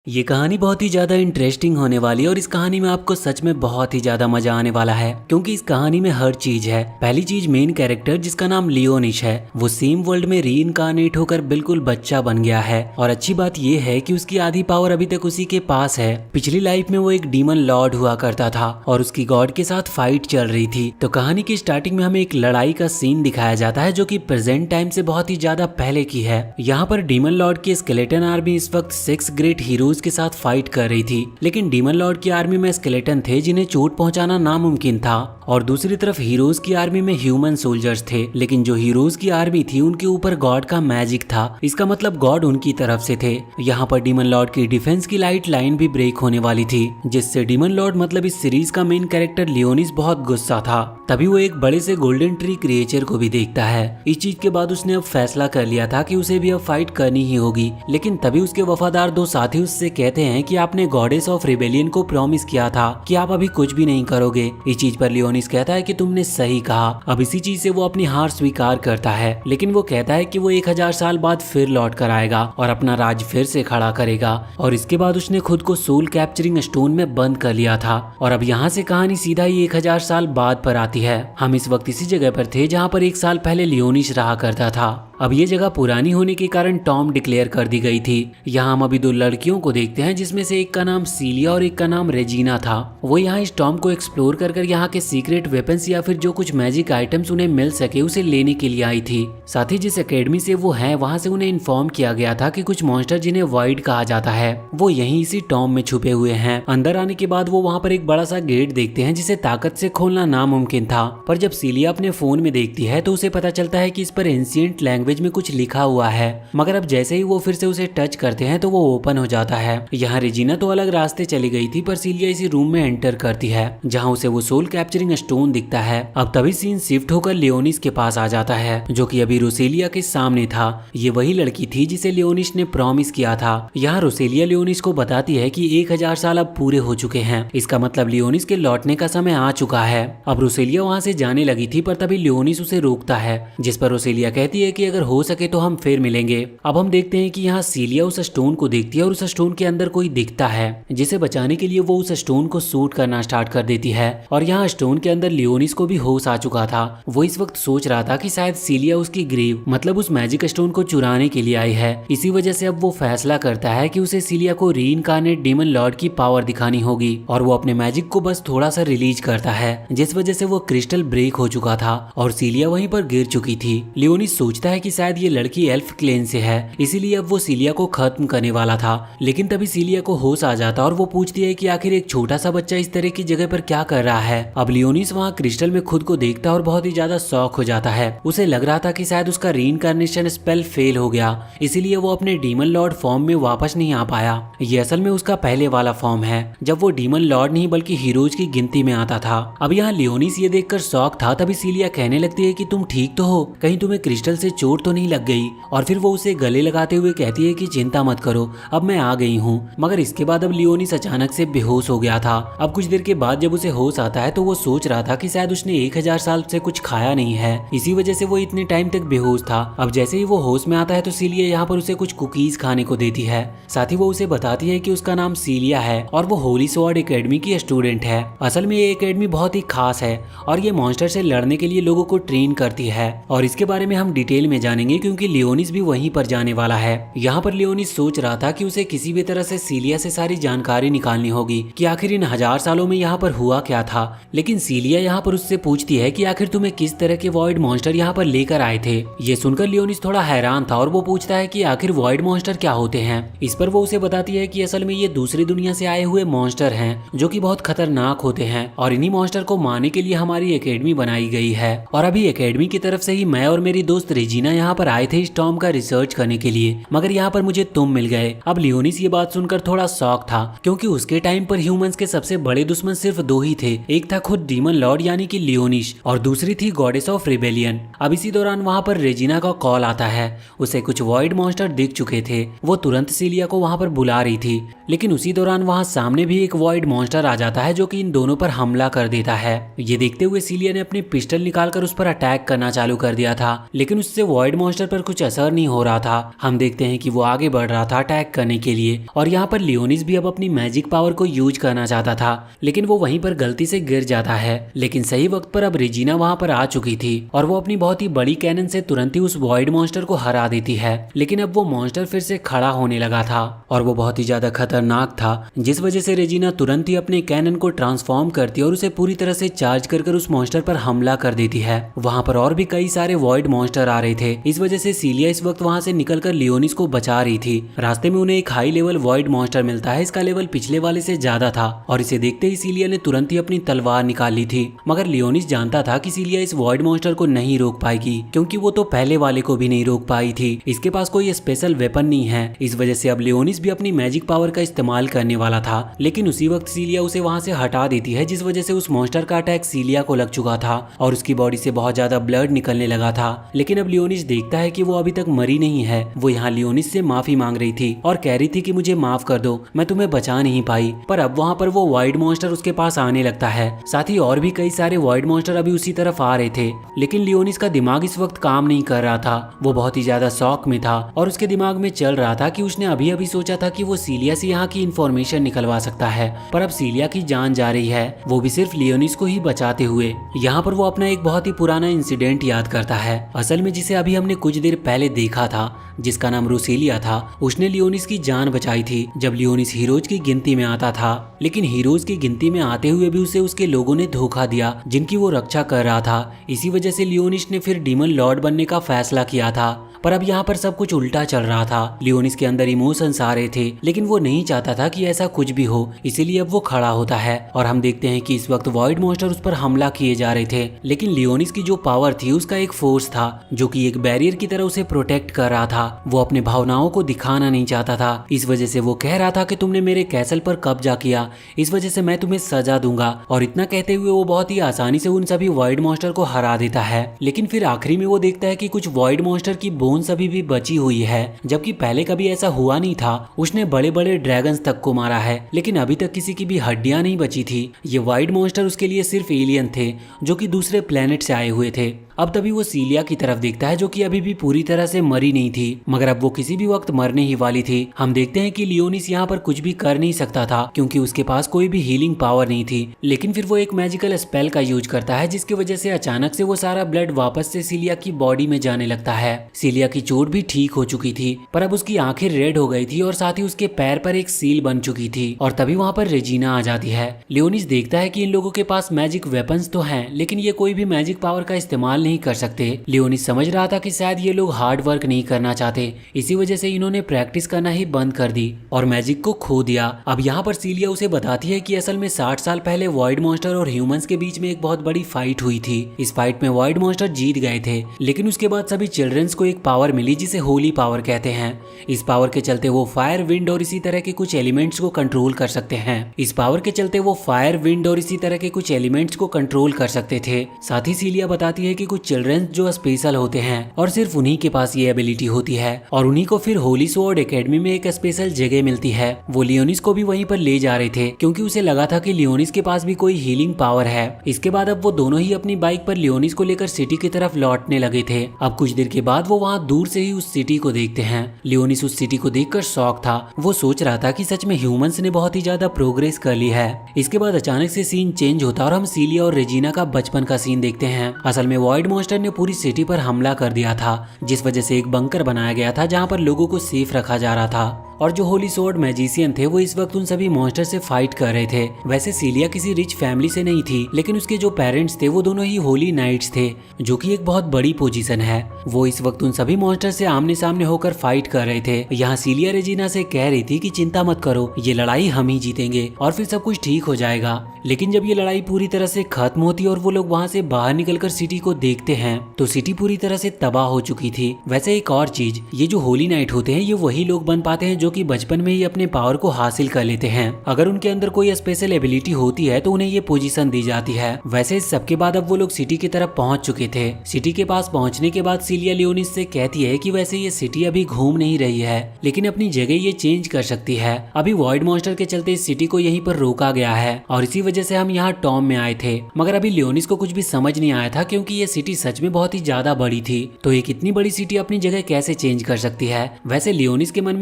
ये कहानी बहुत ही ज़्यादा इंटरेस्टिंग होने वाली है और इस कहानी में आपको सच में बहुत ही ज़्यादा मजा आने वाला है क्योंकि इस कहानी में हर चीज़ है। पहली चीज़, मेन कैरेक्टर जिसका नाम लियोनिश है वो सेम वर्ल्ड में रीइंकार्नेट होकर बिल्कुल बच्चा बन गया है। और अच्छी बात ये है कि उसकी आधी पावर अभी तक उसी के पास है। पिछली लाइफ में वो एक डीमन लॉर्ड हुआ करता था और उसकी गॉड के साथ फाइट चल रही थी। तो कहानी की स्टार्टिंग में हमें एक लड़ाई का सीन दिखाया जाता है जो कि प्रेजेंट टाइम से बहुत ही ज्यादा पहले की है। यहाँ पर डीमन लॉर्ड की स्केलेटन आर्मी इस वक्त 6 ग्रेट हीरोज के साथ फाइट कर रही थी, लेकिन डीमन लॉर्ड की आर्मी में स्केलेटन थे जिन्हें चोट पहुंचाना नामुमकिन था, और दूसरी तरफ हीरोज की आर्मी में ह्यूमन सोल्जर्स थे। लेकिन जो हीरोज की आर्मी थी उनके ऊपर गॉड का मैजिक था, इसका मतलब गॉड उनकी तरफ से थे। यहाँ पर डीमन लॉर्ड की डिफेंस की लाइट लाइन भी ब्रेक होने वाली थी, जिससे डीमन लॉर्ड मतलब इस सीरीज का मेन कैरेक्टर लियोनिस बहुत गुस्सा था। तभी वो एक बड़े से गोल्डन ट्री क्रिएचर को भी देखता है। इस चीज के बाद उसने अब फैसला कर लिया था कि उसे भी अब फाइट करनी ही होगी। लेकिन तभी उसके वफादार दो साथी उससे कहते हैं कि आपने गॉडेस ऑफ रिबेलियन को प्रॉमिस किया था कि आप अभी कुछ भी नहीं करोगे। इस चीज पर लियोनिस कहता है कि तुमने सही कहा। अब इसी चीज से वो अपनी हार स्वीकार करता है, लेकिन वो कहता है कि वो 1000 साल बाद फिर लौट कर आएगा और अपना राज फिर से खड़ा करेगा। और इसके बाद उसने खुद को सोल कैप्चरिंग स्टोन में बंद कर लिया था। और अब यहाँ से कहानी सीधा ही 1000 साल बाद पर आती है। हम इस वक्त इसी जगह पर थे जहाँ पर 1 साल पहले लियोनिस रहा करता था। अब ये जगह पुरानी होने के कारण टॉम डिक्लेयर कर दी गई थी। यहाँ हम अभी दो लड़कियों को देखते हैं, जिसमें से एक का नाम सीलिया और एक का नाम रेजिना था। वो यहाँ इस टॉम को एक्सप्लोर कर यहाँ के सीक्रेट वेपन्स या फिर जो कुछ मैजिक आइटम्स उन्हें मिल सके उसे लेने के लिए आई थी। साथ ही जिस एकेडमी से वो है वहाँ से उन्हें इन्फॉर्म किया गया था कि कुछ मॉन्स्टर जिन्हें वॉइड कहा जाता है वो यहीं इसी टॉम में छुपे हुए हैं। अंदर आने के बाद वो वहाँ पर एक बड़ा सा गेट देखते हैं जिसे ताकत से खोलना नामुमकिन था, पर जब सीलिया अपने फोन में देखती है तो उसे पता चलता है कि इस पर एंशिएंट लैंग्वेज में कुछ लिखा हुआ है। मगर अब जैसे ही वो फिर से उसे टच करते हैं तो वो ओपन हो जाता है। यहाँ रेजिना तो अलग रास्ते चली गई थी, पर सीलिया इसी रूम में एंटर करती है जहाँ उसे वो सोल कैप्चरिंग स्टोन दिखता है। अब तभी सीन शिफ्ट होकर लियोनिस के पास आ जाता है, जो कि अभी रोसेलिया के सामने था। ये वही लड़की थी जिसे लियोनिस ने प्रॉमिस किया था। यहाँ रोसेलिया लियोनिस को बताती है कि 1000 साल अब पूरे हो चुके हैं, इसका मतलब लियोनिस के लौटने का समय आ चुका है। अब रोसेलिया वहाँ से जाने लगी थी, पर तभी लियोनिस उसे रोकता है, जिस पर रोसेलिया कहती है कि अगर हो सके तो हम फिर मिलेंगे। अब हम देखते हैं कि यहाँ सीलिया उस स्टोन को देखती है और उस स्टोन के अंदर कोई दिखता है, जिसे बचाने के लिए वो उस स्टोन को शूट करना स्टार्ट कर देती है। और यहाँ स्टोन के अंदर लियोनिस को भी होश आ चुका था। वो इस वक्त सोच रहा था कि शायद सीलिया उसकी ग्रीव मतलब उस मैजिक स्टोन को चुराने के लिए आई है। इसी वजह से अब वो फैसला करता है कि उसे सीलिया को रीइंकार्नेट डीमन लॉर्ड की पावर दिखानी होगी, और वो अपने मैजिक को बस थोड़ा सा रिलीज करता है, जिस वजह से वो क्रिस्टल ब्रेक हो चुका था और सीलिया वहीं पर गिर चुकी थी। लियोनिस सोचता है कि शायद ये लड़की एल्फ क्लेन से है, इसीलिए अब वो सीलिया को खत्म करने वाला था। लेकिन तभी सीलिया को होश आ जाता और वो पूछती है कि आखिर एक छोटा सा बच्चा इस तरह की जगह पर क्या कर रहा है। अब लियोनिस वहाँ क्रिस्टल में खुद को देखता और बहुत ही ज्यादा शॉक हो जाता है। उसे लग रहा था कि शायद उसका रीइंकार्नेशन स्पेल फेल हो गया, इसीलिए वो अपने डीमन लॉर्ड फॉर्म में वापस नहीं आ पाया। ये असल में उसका पहले वाला फॉर्म है, जब वो डीमन लॉर्ड नहीं बल्कि हीरोज की गिनती में आता था। अब यहाँ लियोनिस ये देखकर शॉक था। तभी सीलिया कहने लगती है कि तुम ठीक तो हो, कहीं तुम्हें क्रिस्टल से चोट तो नहीं लग गई। और फिर वो उसे गले लगाते हुए कहती है कि चिंता मत करो, अब मैं आ गई हूँ। मगर इसके बाद अब लियोनिस अचानक से बेहोश हो गया था। अब कुछ देर के बाद जब उसे होश आता है तो वो सोच रहा था कि शायद उसने 1000 साल से कुछ खाया नहीं है, इसी वजह से वो इतने टाइम तक बेहोश था। अब जैसे ही वो होश में आता है तो सीलिया यहाँ पर उसे कुछ कुकीज खाने को देती है। साथ ही वो उसे बताती है कि उसका नाम सीलिया है और वो होली स्वॉर्ड एकेडमी की स्टूडेंट है। असल में ये एकेडमी बहुत ही खास है और ये मॉन्स्टर से लड़ने के लिए लोगों को ट्रेन करती है, और इसके बारे में हम डिटेल में जानेंगे क्योंकि लियोनिस भी वहीं पर जाने वाला है। यहाँ पर लियोनिस सोच रहा था कि उसे किसी भी तरह से सीलिया से सारी जानकारी निकालनी होगी कि आखिर इन 1000 सालों में यहाँ पर हुआ क्या था। लेकिन सीलिया यहाँ पर उससे पूछती है कि आखिर तुम्हें किस तरह के वॉइड मॉन्स्टर यहाँ पर लेकर आए थे। ये सुनकर लियोनिस थोड़ा हैरान था और वो पूछता है कि आखिर वॉइड मॉन्स्टर क्या होते हैं। इस पर वो उसे बताती है कि असल में ये दूसरी दुनिया से आए हुए मॉन्स्टर हैं जो कि बहुत खतरनाक होते हैं, और इन्हीं मॉन्स्टर को मारने के लिए हमारी एकेडमी बनाई गई है। और अभी एकेडमी की तरफ से ही मैं और मेरी दोस्त रेजिना यहाँ पर आए थे इस टॉम का रिसर्च करने के लिए, मगर यहाँ पर मुझे तुम मिल गए। अब लियोनिस ये बात सुनकर थोड़ा शॉक था, क्योंकि उसके टाइम पर ह्यूमंस के सबसे बड़े दुश्मन सिर्फ 2 ही थे, एक था खुद डीमन लॉर्ड यानी कि लियोनिस और दूसरी थी गॉडेस ऑफ रिबेलियन। अब इसी दौरान वहाँ पर रेजिना का कॉल आता है। उसे कुछ वॉइड मॉन्स्टर दिख चुके थे। वो तुरंत सीलिया को वहाँ पर बुला रही थी, लेकिन उसी दौरान वहाँ सामने भी एक वॉइड मॉन्स्टर आ जाता है जो कि इन दोनों पर हमला कर देता है। ये देखते हुए सीलिया ने अपनी पिस्टल निकालकर उस पर अटैक करना चालू कर दिया था, लेकिन उससे वॉइड मॉन्स्टर पर कुछ असर नहीं हो रहा था। हम देखते हैं कि वो आगे बढ़ रहा था अटैक करने के लिए, और यहाँ पर लियोनिस भी अब अपनी मैजिक पावर को यूज करना चाहता था, लेकिन वो वहीं पर गलती से गिर जाता है। लेकिन सही वक्त पर अब रेजिना वहाँ पर आ चुकी थी और वो अपनी बहुत ही बड़ी कैनन से तुरंत ही उस वॉइड मॉन्स्टर को हरा देती है। लेकिन अब वो मॉन्स्टर फिर से खड़ा होने लगा था और वो बहुत ही ज्यादा खतरनाक था, जिस वजह से रेजिना तुरंत ही अपने कैनन को ट्रांसफॉर्म करती है और उसे पूरी तरह से चार्ज कर उस मॉन्स्टर पर हमला कर देती है। वहाँ पर और भी कई सारे वॉइड मॉन्स्टर आ रहे थे, इस वजह से सीलिया इस वक्त वहाँ से निकलकर लियोनिस को बचा रही थी। रास्ते में उन्हें एक हाई लेवल वॉइड मॉन्स्टर मिलता है, इसका लेवल पिछले वाले से ज्यादा था और इसे देखते ही सीलिया ने तुरंत ही अपनी तलवार निकाल ली थी। मगर लियोनिस जानता था कि सीलिया इस वॉइड मॉन्स्टर को नहीं रोक पाएगी, क्योंकि वो तो पहले वाले को भी नहीं रोक पाई थी। इसके पास कोई स्पेशल वेपन नहीं है, इस वजह से अब लियोनिस भी अपनी मैजिक पावर का इस्तेमाल करने वाला था। लेकिन उसी वक्त सीलिया उसे वहाँ से हटा देती है, जिस वजह से उस मॉन्स्टर का अटैक सीलिया को लग चुका था और उसकी बॉडी से बहुत ज्यादा ब्लड निकलने लगा था। लेकिन अब लियोनिस देखता है कि वो अभी तक मरी नहीं है। वो यहाँ लियोनिस से माफी मांग रही थी और कह रही थी कि मुझे माफ कर दो, मैं तुम्हें बचा नहीं पाई। पर अब वहाँ पर वो वॉइड मॉन्स्टर उसके पास आने लगता है, साथ ही और भी कई सारे वॉइड मॉन्स्टर अभी उसी तरफ आ रहे थे। लेकिन लियोनिस का दिमाग इस वक्त काम नहीं कर रहा था, वो बहुत ही ज्यादा शॉक में था और उसके दिमाग में चल रहा था कि उसने अभी अभी सोचा था कि वो सीलिया से यहाँ की इंफॉर्मेशन निकलवा सकता है, पर अब सीलिया की जान जा रही है, वो भी सिर्फ लियोनिस को ही बचाते हुए। यहाँ पर वो अपना एक बहुत ही पुराना इंसिडेंट याद करता है, असल में जिसे अभी हमने कुछ देर पहले देखा था, जिसका नाम रोसेलिया था। उसने लियोनिस की जान बचाई थी जब लियोनिस हीरोज की गिनती में आता था, लेकिन हीरोज की गिनती में आते हुए भी उसे उसके लोगों ने धोखा दिया जिनकी वो रक्षा कर रहा था। इसी वजह से लियोनिस ने फिर डीमन लॉर्ड बनने का फैसला किया था। पर अब यहाँ पर सब कुछ उल्टा चल रहा था। लियोनिस के अंदर इमोशंस आ रहे थे, लेकिन वो नहीं चाहता था कि ऐसा कुछ भी हो, इसीलिए अब वो खड़ा होता है और हम देखते हैं कि इस वक्त वॉइड मॉन्स्टर उस पर हमला किए जा रहे थे। लेकिन लियोनिस की जो पावर थी उसका एक फोर्स था जो कि एक बैरियर की तरह उसे प्रोटेक्ट कर रहा था। वो अपने भावनाओं को दिखाना नहीं चाहता था, इस वजह से वो कह रहा था कि तुमने मेरे कैसल पर कब्जा किया, इस वजह से मैं तुम्हें सजा दूंगा। और इतना कहते हुए वो बहुत ही आसानी से उन सभी वॉइड मॉन्स्टर को हरा देता है। लेकिन फिर आखिरी में वो देखता है कि कुछ वॉइड मॉन्स्टर की बोन्स अभी भी बची हुई है, जबकि पहले कभी ऐसा हुआ नहीं था। उसने बड़े बड़े ड्रैगन्स तक को मारा है, लेकिन अभी तक किसी की भी हड्डियां नहीं बची थी। ये वाइड मॉन्स्टर उसके लिए सिर्फ एलियन थे जो कि दूसरे प्लेनेट से आए हुए थे। अब तभी वो सीलिया की तरफ देखता है जो कि अभी भी पूरी तरह से मरी नहीं थी, मगर अब वो किसी भी वक्त मरने ही वाली थी। हम देखते हैं कि लियोनिस यहाँ पर कुछ भी कर नहीं सकता था क्योंकि उसके पास कोई भी हीलिंग पावर नहीं थी। लेकिन फिर वो एक मैजिकल स्पेल का यूज करता है, जिसकी वजह से अचानक से वो सारा ब्लड वापस से सीलिया की बॉडी में जाने लगता है। सीलिया की चोट भी ठीक हो चुकी थी, पर अब उसकी आंखें रेड हो गई थी और साथ ही उसके पैर पर एक सील बन चुकी थी। और तभी वहाँ पर रेजिना आ जाती है। लियोनिस देखता है कि इन लोगों के पास मैजिक वेपन्स तो हैं, लेकिन ये कोई भी मैजिक पावर का इस्तेमाल नहीं कर सकते। लियोनिस समझ रहा था कि शायद ये लोग हार्ड वर्क नहीं करना चाहते, इसी वजह से इन्होंने प्रैक्टिस करना ही बंद कर दी और मैजिक को खो दिया। अब यहाँ पर सीलिया उसे बताती है कि असल में 60 साल पहले वॉइड मॉन्स्टर और ह्यूमंस के बीच में एक बहुत बड़ी फाइट हुई थी। इस फाइट में वॉइड मॉन्स्टर जीत गए थे, लेकिन उसके बाद सभी चिल्ड्रंस को एक पावर मिली जिसे होली पावर कहते हैं। इस पावर के चलते वो फायर, विंड और इसी तरह के कुछ एलिमेंट्स को कंट्रोल कर सकते हैं। इस पावर के चलते वो फायर, विंड और इसी तरह के कुछ एलिमेंट्स को कंट्रोल कर सकते थे। साथ ही सीलिया बताती है कि कुछ चिल्ड्रंस जो स्पेशल होते हैं और सिर्फ उन्हीं के पास ये एबिलिटी होती है और उन्हीं को फिर होली स्वॉर्ड एकेडमी में एक स्पेशल जगह मिलती है। वो लियोनिस को भी वहीं पर ले जा रहे थे क्योंकि उसे लगा था कि लियोनिस के पास भी कोई हीलिंग पावर है। इसके बाद अब वो दोनों ही अपनी बाइक पर लियोनिस को लेकर सिटी की तरफ लौटने लगे थे। अब कुछ देर के बाद वो वहाँ दूर से ही उस सिटी को देखते हैं। लियोनिस उस सिटी को देखकर शॉक था, वो सोच रहा था कि सच में ह्यूमंस ने बहुत ही ज्यादा प्रोग्रेस कर ली है। इसके बाद अचानक से सीन चेंज होता और हम सीलिया और रेजिना का बचपन का सीन देखते हैं। असल में वॉइड मॉन्स्टर ने पूरी सिटी पर हमला कर दिया था, जिस वजह से एक बंकर बनाया गया था जहाँ पर लोगों को सेफ रखा जा रहा था। और जो होली स्वॉर्ड मैजिशियन थे वो इस वक्त उन सभी मॉन्स्टर से फाइट कर रहे थे। वैसे सीलिया किसी रिच फैमिली से नहीं थी, लेकिन उसके जो पेरेंट्स थे वो दोनों ही होली नाइट्स थे, जो कि एक बहुत बड़ी पोजीशन है। वो इस वक्त उन सभी मॉन्स्टर से आमने सामने होकर फाइट कर रहे थे। यहाँ सीलिया रेजिना से कह रही थी कि चिंता मत करो, ये लड़ाई हम ही जीतेंगे और फिर सब कुछ ठीक हो जाएगा। लेकिन जब ये लड़ाई पूरी तरह से खत्म होती और वो लोग वहाँ से बाहर निकलकर सिटी को देखते हैं तो सिटी पूरी तरह से तबाह हो चुकी थी। वैसे एक और चीज, ये जो होली नाइट होते हैं ये वही लोग बन पाते हैं जो जो कि बचपन में ही अपने पावर को हासिल कर लेते हैं। अगर उनके अंदर कोई स्पेशल एबिलिटी होती है तो उन्हें ये पोजीशन दी जाती है। वैसे इस सबके बाद अब वो लोग सिटी की तरफ पहुंच चुके थे। सिटी के पास पहुंचने के बाद सिलिया लियोनिस से कहती है कि वैसे ये सिटी अभी घूम नहीं रही है, लेकिन अपनी जगह ये चेंज कर सकती है। अभी वॉइड मॉन्स्टर के चलते इस सिटी को यहीं पर रोका गया है और इसी वजह से हम यहाँ टॉम में आए थे। मगर अभी लियोनिस को कुछ भी समझ नहीं आया था, क्योंकि ये सिटी सच में बहुत ही ज्यादा बड़ी थी। तो एक इतनी बड़ी सिटी अपनी जगह कैसे चेंज कर सकती है। वैसे लियोनिस के मन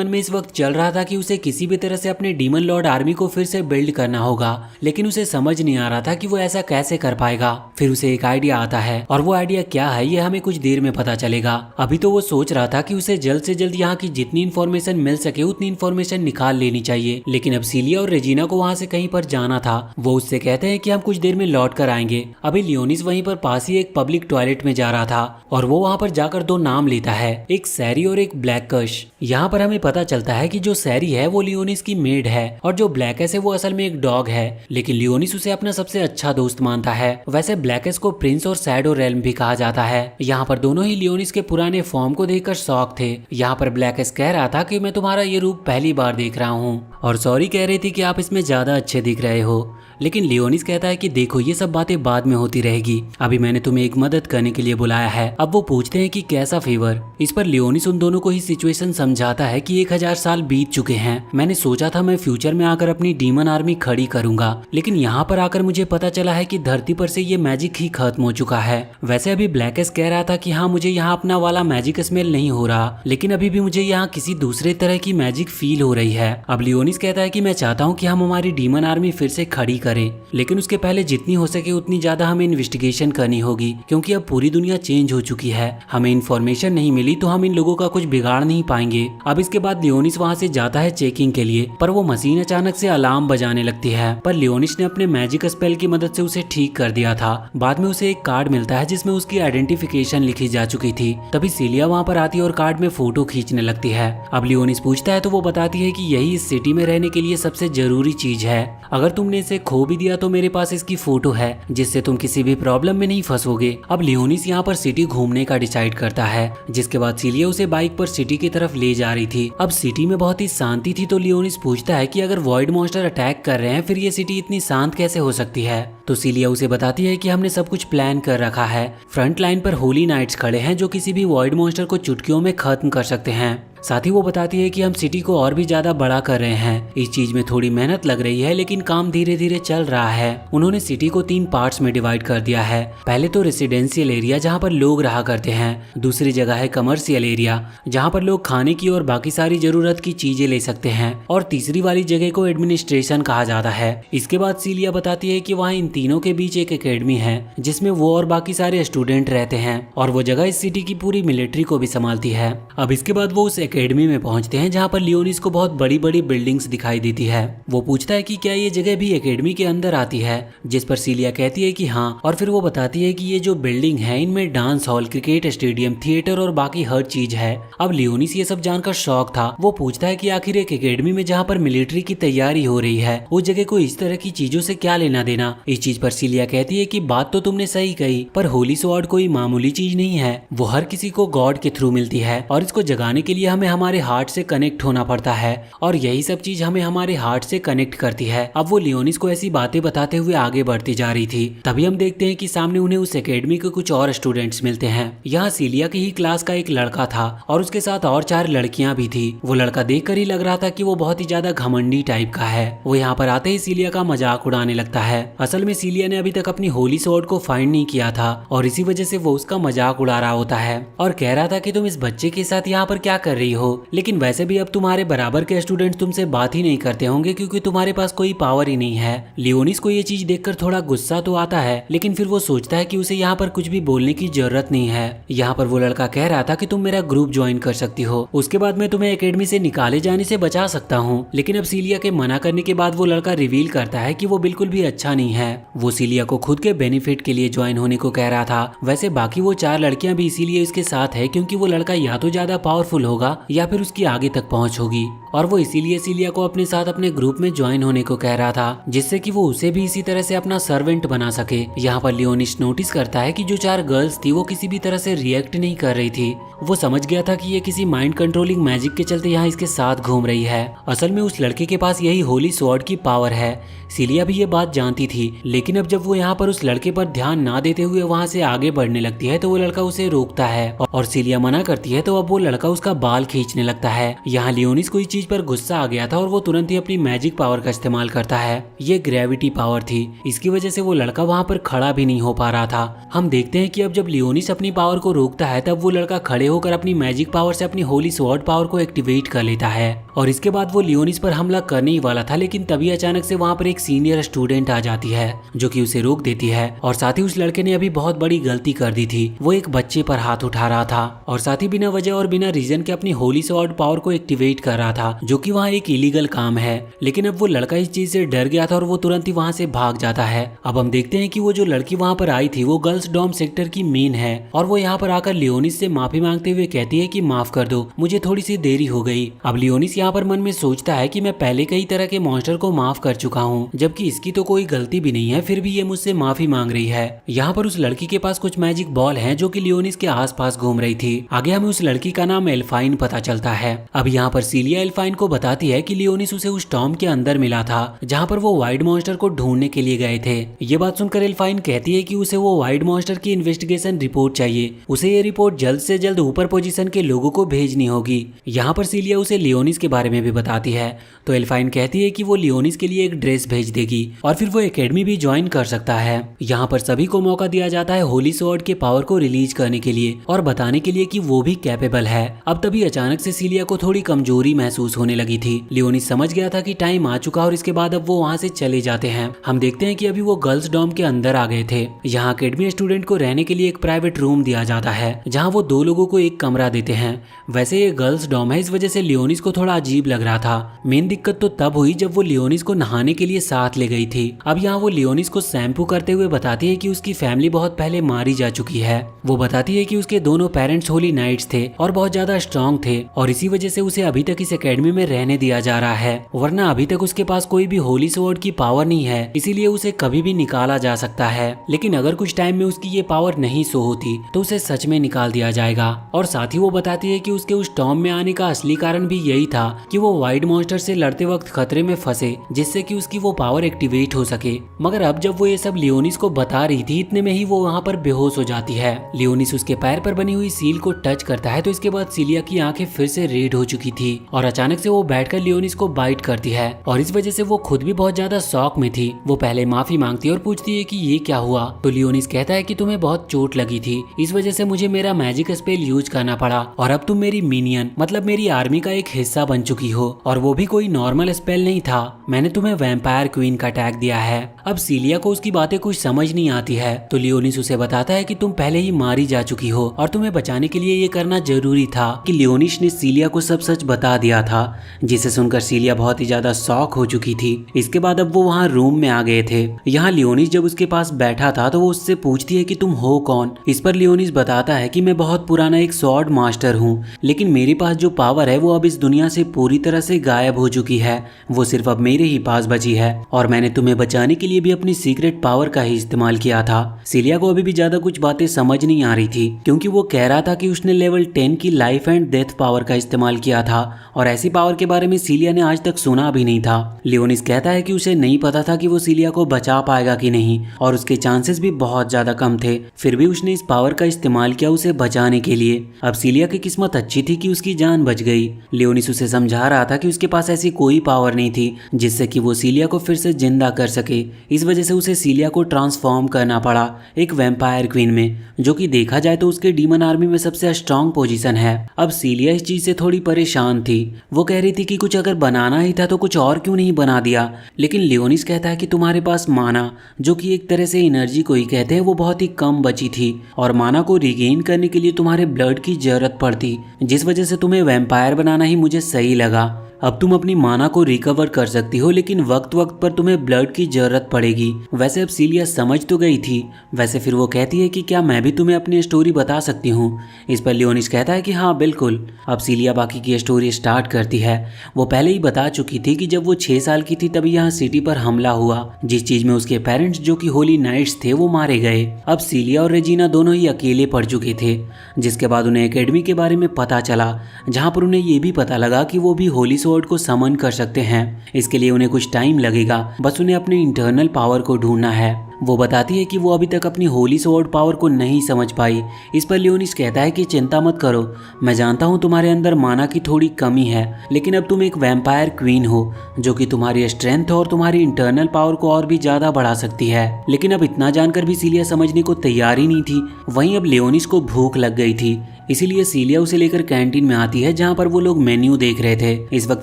में इस वक्त चल रहा था कि उसे किसी भी तरह से अपने डीमन लॉर्ड आर्मी को फिर से बिल्ड करना होगा, लेकिन उसे समझ नहीं आ रहा था कि वो ऐसा कैसे कर पाएगा। फिर उसे एक आइडिया आता है और वो आइडिया क्या है ये हमें कुछ देर में पता चलेगा। अभी तो वो सोच रहा था कि उसे जल्द से जल्द यहाँ की जितनी इन्फॉर्मेशन मिल सके उतनी इन्फॉर्मेशन निकाल लेनी चाहिए, लेकिन अब सीलिया और रेजिना को वहाँ से कहीं पर जाना था। वो उससे कहते हैं कि हम कुछ देर में लौट कर आएंगे। अभी लियोनिस वहीं पर पास ही एक पब्लिक टॉयलेट में जा रहा था और वो वहाँ पर जाकर दो नाम लेता है, एक सैरी और एक ब्लैकश। यहाँ पर हमें पता चलता है कि जो सैरी है वो लियोनिस की मेड है और जो ब्लैकस है वो असल में एक डॉग है, लेकिन लियोनिस उसे अपना सबसे अच्छा दोस्त मानता है। वैसे ब्लैकस को प्रिंस और शैडो रेल्म भी कहा जाता है। यहाँ पर दोनों ही लियोनिस के पुराने फॉर्म को देखकर शॉक थे। यहाँ पर ब्लैकस कह रहा था कि मैं तुम्हारा ये रूप पहली बार देख रहा हूँ और सॉरी कह रही थी कि आप इसमें ज्यादा अच्छे दिख रहे हो, लेकिन लियोनिस कहता है कि देखो ये सब बातें बाद में होती रहेगी, अभी मैंने तुम्हें एक मदद करने के लिए बुलाया है। अब वो पूछते हैं कि कैसा फेवर। इस पर लियोनिस उन दोनों को ही सिचुएशन समझाता है कि 1000 साल बीत चुके हैं। मैंने सोचा था मैं फ्यूचर में आकर अपनी डीमन आर्मी खड़ी करूंगा, लेकिन यहाँ पर आकर मुझे पता चला है कि धरती पर से ये मैजिक ही खत्म हो चुका है। वैसे अभी ब्लैकस कह रहा था कि हाँ मुझे यहाँ अपना वाला मैजिक स्मेल नहीं हो रहा, लेकिन अभी भी मुझे यहाँ किसी दूसरे तरह की मैजिक फील हो रही है। अब लियोनिस कहता है कि मैं चाहता हूँ कि हम हमारी डीमन आर्मी फिर से खड़ी करें, लेकिन उसके पहले जितनी हो सके उतनी ज्यादा हमें इन्वेस्टिगेशन करनी होगी, क्योंकि अब पूरी दुनिया चेंज हो चुकी है। हमें इन्फॉर्मेशन नहीं मिली तो हम इन लोगों का कुछ बिगाड़ नहीं पाएंगे। अब इसके बाद लियोनिस वहाँ से जाता है चेकिंग के लिए, पर वो मशीन अचानक से अलार्म बजाने लगती है, पर लियोनिस ने अपने मैजिक स्पेल की मदद से उसे ठीक कर दिया था। बाद में उसे एक कार्ड मिलता है जिसमें उसकी आइडेंटिफिकेशन लिखी जा चुकी थी। तभी सीलिया वहाँ पर आती है और कार्ड में फोटो खींचने लगती है। अब लियोनिस पूछता है तो वो बताती है कि यही इस सिटी में रहने के लिए सबसे जरूरी चीज है। अगर तुमने इसे खो भी दिया तो मेरे पास इसकी फोटो है, जिससे तुम किसी भी प्रॉब्लम में नहीं फंसोगे। अब लियोनिस यहाँ पर सिटी घूमने का डिसाइड करता है, जिसके बाद सीलिया उसे बाइक पर सिटी की तरफ ले जा रही थी। अब सिटी में बहुत ही शांति थी, तो लियोनिस पूछता है कि अगर वॉइड मॉन्स्टर अटैक कर रहे हैं फिर ये सिटी इतनी शांत कैसे हो सकती है। तो सीलिया उसे बताती है कि हमने सब कुछ प्लान कर रखा है। फ्रंट लाइन पर होली नाइट्स खड़े हैं जो किसी भी वॉइड मॉन्स्टर को चुटकियों में खत्म कर सकते हैं। साथ ही वो बताती है कि हम सिटी को और भी ज्यादा बड़ा कर रहे हैं। इस चीज में थोड़ी मेहनत लग रही है, लेकिन काम धीरे धीरे चल रहा है। उन्होंने सिटी को 3 पार्ट्स में डिवाइड कर दिया है। पहले तो रेसिडेंशियल एरिया जहाँ पर लोग रहा करते हैं, दूसरी जगह है कमर्शियल एरिया जहाँ पर लोग खाने की और बाकी सारी जरूरत की चीजें ले सकते हैं, और तीसरी वाली जगह को एडमिनिस्ट्रेशन कहा जाता है। इसके बाद सीलिया बताती है कि वहाँ इन तीनों के बीच एक एकेडमी है जिसमें वो और बाकी सारे स्टूडेंट रहते हैं, और वो जगह इस सिटी की पूरी मिलिट्री को भी संभालती है। अब इसके बाद वो उस एकेडमी में पहुंचते हैं जहां पर लियोनिस को बहुत बड़ी बड़ी बिल्डिंग्स दिखाई देती है। वो पूछता है कि क्या ये जगह भी एकेडमी के अंदर आती है, जिस पर सीलिया कहती है कि हाँ, और फिर वो बताती है कि ये जो बिल्डिंग है इनमें dance hall, cricket stadium, theatre और बाकी हर चीज है। अब लियोनिस ये सब जानकर शौक था। वो पूछता है कि आखिर एक एकेडमी में जहाँ पर मिलिट्री की तैयारी हो रही है उस जगह को इस तरह की चीजों से क्या लेना देना। इस चीज पर सीलिया कहती है कि बात तो तुमने सही कही, पर होली स्वॉर्ड कोई मामूली चीज नहीं है, वो हर किसी को गॉड के थ्रू मिलती है और इसको जगाने के लिए हमें हमारे हार्ट से कनेक्ट होना पड़ता है, और यही सब चीज हमें हमारे हार्ट से कनेक्ट करती है। अब वो लियोनिस को ऐसी बातें बताते हुए आगे बढ़ती जा रही थी। तभी हम देखते हैं कि सामने उन्हें उस एकेडमी के कुछ और स्टूडेंट्स मिलते हैं। यहाँ सीलिया की ही क्लास का एक लड़का था और उसके साथ और 4 लड़कियां भी थी। वो लड़का देखकर ही लग रहा था कि वो बहुत ही ज्यादा घमंडी टाइप का है। वो यहाँ पर आते ही सीलिया का मजाक उड़ाने लगता है। असल में सीलिया ने अभी तक अपनी होली स्वॉर्ड को फाइंड नहीं किया था और इसी वजह से वो उसका मजाक उड़ा रहा होता है और कह रहा था कि तुम इस बच्चे के साथ यहाँ पर क्या कर रही हो, लेकिन वैसे भी अब तुम्हारे बराबर के स्टूडेंट तुमसे बात ही नहीं करते होंगे क्योंकि तुम्हारे पास कोई पावर ही नहीं है। लियोनिस को ये चीज देखकर थोड़ा गुस्सा तो आता है, लेकिन फिर वो सोचता है कि उसे यहाँ पर कुछ भी बोलने की जरूरत नहीं है। यहाँ पर वो लड़का कह रहा था कि तुम मेरा ग्रुप ज्वाइन कर सकती हो, उसके बाद मैं तुम्हें एकेडमी से निकाले जाने से बचा सकता हूँ। लेकिन अब सीलिया के मना करने के बाद वो लड़का रिवील करता है कि वो बिल्कुल भी अच्छा नहीं है। वो सीलिया को खुद के बेनिफिट के लिए ज्वाइन होने को कह रहा था। वैसे बाकी वो 4 लड़कियां भी इसीलिए इसके साथ है क्योंकि वो लड़का या तो ज्यादा पावरफुल होगा या फिर उसकी आगे तक पहुंच होगी, और वो इसीलिए सीलिया को अपने साथ अपने ग्रुप में ज्वाइन होने को कह रहा था, जिससे कि वो उसे भी इसी तरह से अपना सर्वेंट बना सके। यहाँ पर लियोनिस नोटिस करता है कि जो 4 गर्ल्स थी वो किसी भी तरह से रिएक्ट नहीं कर रही थी। वो समझ गया था कि ये किसी माइंड कंट्रोलिंग मैजिक के चलते यहाँ इसके साथ घूम रही है। असल में उस लड़के के पास यही होली स्वॉर्ड की पावर है। सीलिया भी ये बात जानती थी, लेकिन अब जब वो यहाँ पर उस लड़के पर ध्यान ना देते हुए वहाँ से आगे बढ़ने लगती है तो वो लड़का उसे रोकता है, और सीलिया मना करती है तो अब वो लड़का उसका बाल खींचने लगता है। यहाँ लियोनिस को इस चीज पर गुस्सा आ गया था और वो तुरंत ही अपनी मैजिक पावर का इस्तेमाल करता है। ये ग्रेविटी पावर थी, इसकी वजह से वो लड़का वहाँ पर खड़ा भी नहीं हो पा रहा था। हम देखते हैं कि अब जब लियोनिस अपनी पावर को रोकता है तब वो लड़का खड़े होकर अपनी मैजिक पावर से अपनी होली स्वॉर्ड पावर को एक्टिवेट कर लेता है, और इसके बाद वो लियोनिस पर हमला करने ही वाला था, लेकिन तभी अचानक से वहाँ पर एक सीनियर स्टूडेंट आ जाती है जो कि उसे रोक देती है। और साथ ही उस लड़के ने अभी बहुत बड़ी गलती कर दी थी, वो एक बच्चे पर हाथ उठा रहा था और साथ ही बिना वजह और बिना रीजन के अपनी होली स्वॉर्ड पावर को एक्टिवेट कर रहा था, जो कि वहाँ एक इलीगल काम है। लेकिन अब वो लड़का इस चीज से डर गया था और वो तुरंत ही वहाँ से भाग जाता है। अब हम देखते हैं कि वो जो लड़की वहाँ पर आई थी वो गर्ल्स डॉम सेक्टर की मेन है, और वो यहाँ पर आकर लियोनिस से माफी मांगते हुए कहती है कि माफ कर दो, मुझे थोड़ी सी देरी हो गई। अब लियोनिस यहाँ पर मन में सोचता है कि मैं पहले कई तरह के मॉन्स्टर को माफ कर चुका हूँ, जबकि इसकी तो कोई गलती भी नहीं है, फिर भी ये मुझसे माफी मांग रही है। यहाँ पर उस लड़की के पास कुछ मैजिक बॉल हैं जो कि लियोनिस के आसपास घूम रही थी। आगे हमें उस लड़की का नाम एल्फाइन पता चलता है। अब यहाँ पर सीलिया एल्फाइन को बताती है कि लियोनिस उसे उस टॉम के अंदर मिला था जहाँ पर वो वाइड मॉन्स्टर को ढूंढने के लिए गए थे। ये बात सुनकर एल्फाइन कहती है कि उसे वो वाइड मॉन्स्टर की इन्वेस्टिगेशन रिपोर्ट चाहिए, उसे ये रिपोर्ट जल्द से जल्द ऊपर पोजीशन के लोगों को भेजनी होगी। यहाँ पर सीलिया उसे लियोनिस के बारे में भी बताती है, तो एल्फाइन कहती है कि वो लियोनिस के लिए एक ड्रेस भेज देगी और फिर वो एकेडमी भी ज्वाइन कर सकता है। यहाँ पर सभी को मौका दिया जाता है होली स्वॉर्ड के पावर को रिलीज करने के लिए और बताने के लिए कि वो भी कैपेबल है। अब तभी अचानक से सीलिया को थोड़ी कमजोरी महसूस होने लगी थी। लियोनिस समझ गया था कि टाइम आ चुका और इसके बाद अब वो वहाँ से चले जाते हैं। हम देखते हैं कि अभी वो गर्ल्स डॉम के अंदर आ गए थे। यहाँ अकेडमी स्टूडेंट को रहने के लिए एक प्राइवेट रूम दिया जाता है जहाँ वो 2 लोगों को एक कमरा देते हैं। वैसे ये गर्ल्स डॉम है, इस वजह से लियोनिस को थोड़ा अजीब लग रहा था। मेन दिक्कत तो तब हुई जब वो लियोनिस को नहाने के लिए साथ ले गई थी। अब यहाँ वो लियोनिस को शैम्पू करते हुए बताती है कि उसकी फैमिली बहुत पहले मारी जा चुकी है। वो बताती है कि उसके दोनों पेरेंट्स होली नाइट्स थे और बहुत ज्यादा स्ट्रॉन्ग थे और इसी वजह से उसे अभी तक इस एकेडमी में रहने दिया जा रहा है, वरना अभी तक उसके पास कोई भी होली स्वॉर्ड की पावर नहीं है, इसीलिए उसे कभी भी निकाला जा सकता है। लेकिन अगर कुछ टाइम में उसकी ये पावर नहीं शो होती तो उसे सच में निकाल दिया जाएगा। और साथ ही वो बताती है कि उसके उस टॉम में आने का असली कारण भी यही था कि वो वाइड मॉन्स्टर से लड़ते वक्त खतरे में फंसे, जिससे कि उसकी वो पावर एक्टिवेट हो सके। मगर अब जब वो ये सब लियोनिस को बता रही थी, इतने में ही वो वहाँ पर बेहोश हो जाती है। लियोनिस उसके पैर पर बनी हुई सील को टच करता है तो इसके बाद सीलिया की आंखें फिर से रेड हो चुकी थी और अचानक से वो बैठकर लियोनिस को बाइट करती है और इस वजह से वो खुद भी बहुत ज्यादा शॉक में थी। वो पहले माफी मांगती है और पूछती है कि ये क्या हुआ, तो लियोनिस कहता है कि तुम्हें बहुत चोट लगी थी, इस वजह से मुझे मेरा मैजिक स्पेल यूज करना पड़ा और अब तुम मेरी मिनियन मतलब मेरी आर्मी का एक हिस्सा बन चुकी हो, और वो भी कोई नॉर्मल स्पेल नहीं था, मैंने तुम्हें वैम्पायर क्वीन का टैग दिया है। अब सीलिया को उसकी बातें कुछ समझ नहीं आती है तो लियोनिस उसे बताता है कि तुम पहले ही मारी जा चुकी हो और तुम्हें बचाने के लिए ये करना जरूरी था। कि लियोनिस ने सीलिया को सब सच बता दिया था, जिसे सुनकर सीलिया बहुत ही ज्यादा शॉक हो चुकी थी। इसके बाद अब वो वहाँ रूम में आ गए थे। यहाँ लियोनिस जब उसके पास बैठा था तो वो उससे पूछती है कि तुम हो कौन। इस पर लियोनिस बताता है कि मैं बहुत पुराना एक स्वॉर्ड मास्टर हूँ, लेकिन मेरे पास जो पावर है वो अब इस दुनिया से पूरी तरह से गायब हो चुकी है, वो सिर्फ अब मेरे ही पास बची है और मैंने तुम्हें बचाने के लिए भी अपनी सीक्रेट पावर का ही इस्तेमाल किया था। सीलिया को अभी भी ज्यादा कुछ बातें समझ नहीं आ रही थी क्योंकि वो कह रहा था कि उसने लेवल 10 की लाइफ एंड डेथ पावर का इस्तेमाल किया था और ऐसी पावर के बारे में सीलिया ने आज तक सुना भी नहीं था। लियोनिस कहता है कि उसे नहीं पता था कि वो सीलिया को बचा पाएगा कि नहीं और उसके चांसेस भी बहुत ज्यादा कम थे, फिर भी उसने इस पावर का इस्तेमाल किया उसे बचाने के लिए। अब सीलिया की किस्मत अच्छी थी कि उसकी जान बच गई। लियोनिस उसे समझा रहा था कि उसके पास ऐसी कोई पावर नहीं थी जिससे कि वो सीलिया को फिर से जिंदा कर सके, इस वजह से उसे सीलिया को ट्रांसफॉर्म करना पड़ा एक वैम्पायर क्वीन में, जो कि देखा जाए तो उसके डीमन आर्मी में सबसे स्ट्रॉन्ग पोजीशन है। अब सीलिया इस चीज से थोड़ी परेशान थी, वो कह रही थी कि कुछ अगर बनाना ही था तो कुछ और क्यों नहीं बना दिया। लेकिन लियोनिस कहता है कि तुम्हारे पास माना, जो कि एक तरह से एनर्जी को ही कहते हैं, वो बहुत ही कम बची थी और माना को रिगेन करने के लिए तुम्हारे ब्लड की जरूरत पड़ती, जिस वजह से तुम्हें वैम्पायर बनाना ही मुझे सही लगा। अब तुम अपनी माना को रिकवर कर सकती हो, लेकिन वक्त वक्त पर तुम्हें ब्लड की जरूरत पड़ेगी। वैसे अब सीलिया समझ तो गई थी। वैसे फिर वो कहती है कि क्या मैं भी तुम्हें अपनी स्टोरी बता सकती हूँ। इस पर लियोनिस कहता है कि हाँ बिल्कुल। अब सीलिया बाकी की स्टोरी स्टार्ट करती है। वो पहले ही बता चुकी थी कि जब वो 6 साल की थी तभी यहाँ सिटी पर हमला हुआ, जिस चीज में उसके पेरेंट्स जो कि होली नाइट्स थे वो मारे गए। अब सीलिया और रेजिना दोनों ही अकेले पड़ चुके थे, जिसके बाद उन्हें एकेडमी के बारे में पता चला, जहाँ पर उन्हें ये भी पता लगा कि वो भी होली स्वॉर्ड को समन कर सकते हैं। इसके लिए उन्हें कुछ टाइम लगेगा, बस उन्हें अपने इंटरनल पावर को ढूंढना है। वो बताती है कि वो अभी तक अपनी होली स्वॉर्ड पावर को नहीं समझ पाई। इस पर लियोनिस कहता है कि चिंता मत करो, मैं जानता हूँ तुम्हारे अंदर माना की थोड़ी कमी है, लेकिन अब तुम एक वैम्पायर क्वीन हो जो कि तुम्हारी स्ट्रेंथ और तुम्हारी इंटरनल पावर को और भी ज्यादा बढ़ा सकती है। लेकिन अब इतना जानकर भी सीलिया समझने को तैयार ही नहीं थी। वहीं अब लियोनिस को भूख लग गई थी, इसीलिए सीलिया उसे लेकर कैंटीन में आती है, जहाँ पर वो लोग मेन्यू देख रहे थे। इस वक्त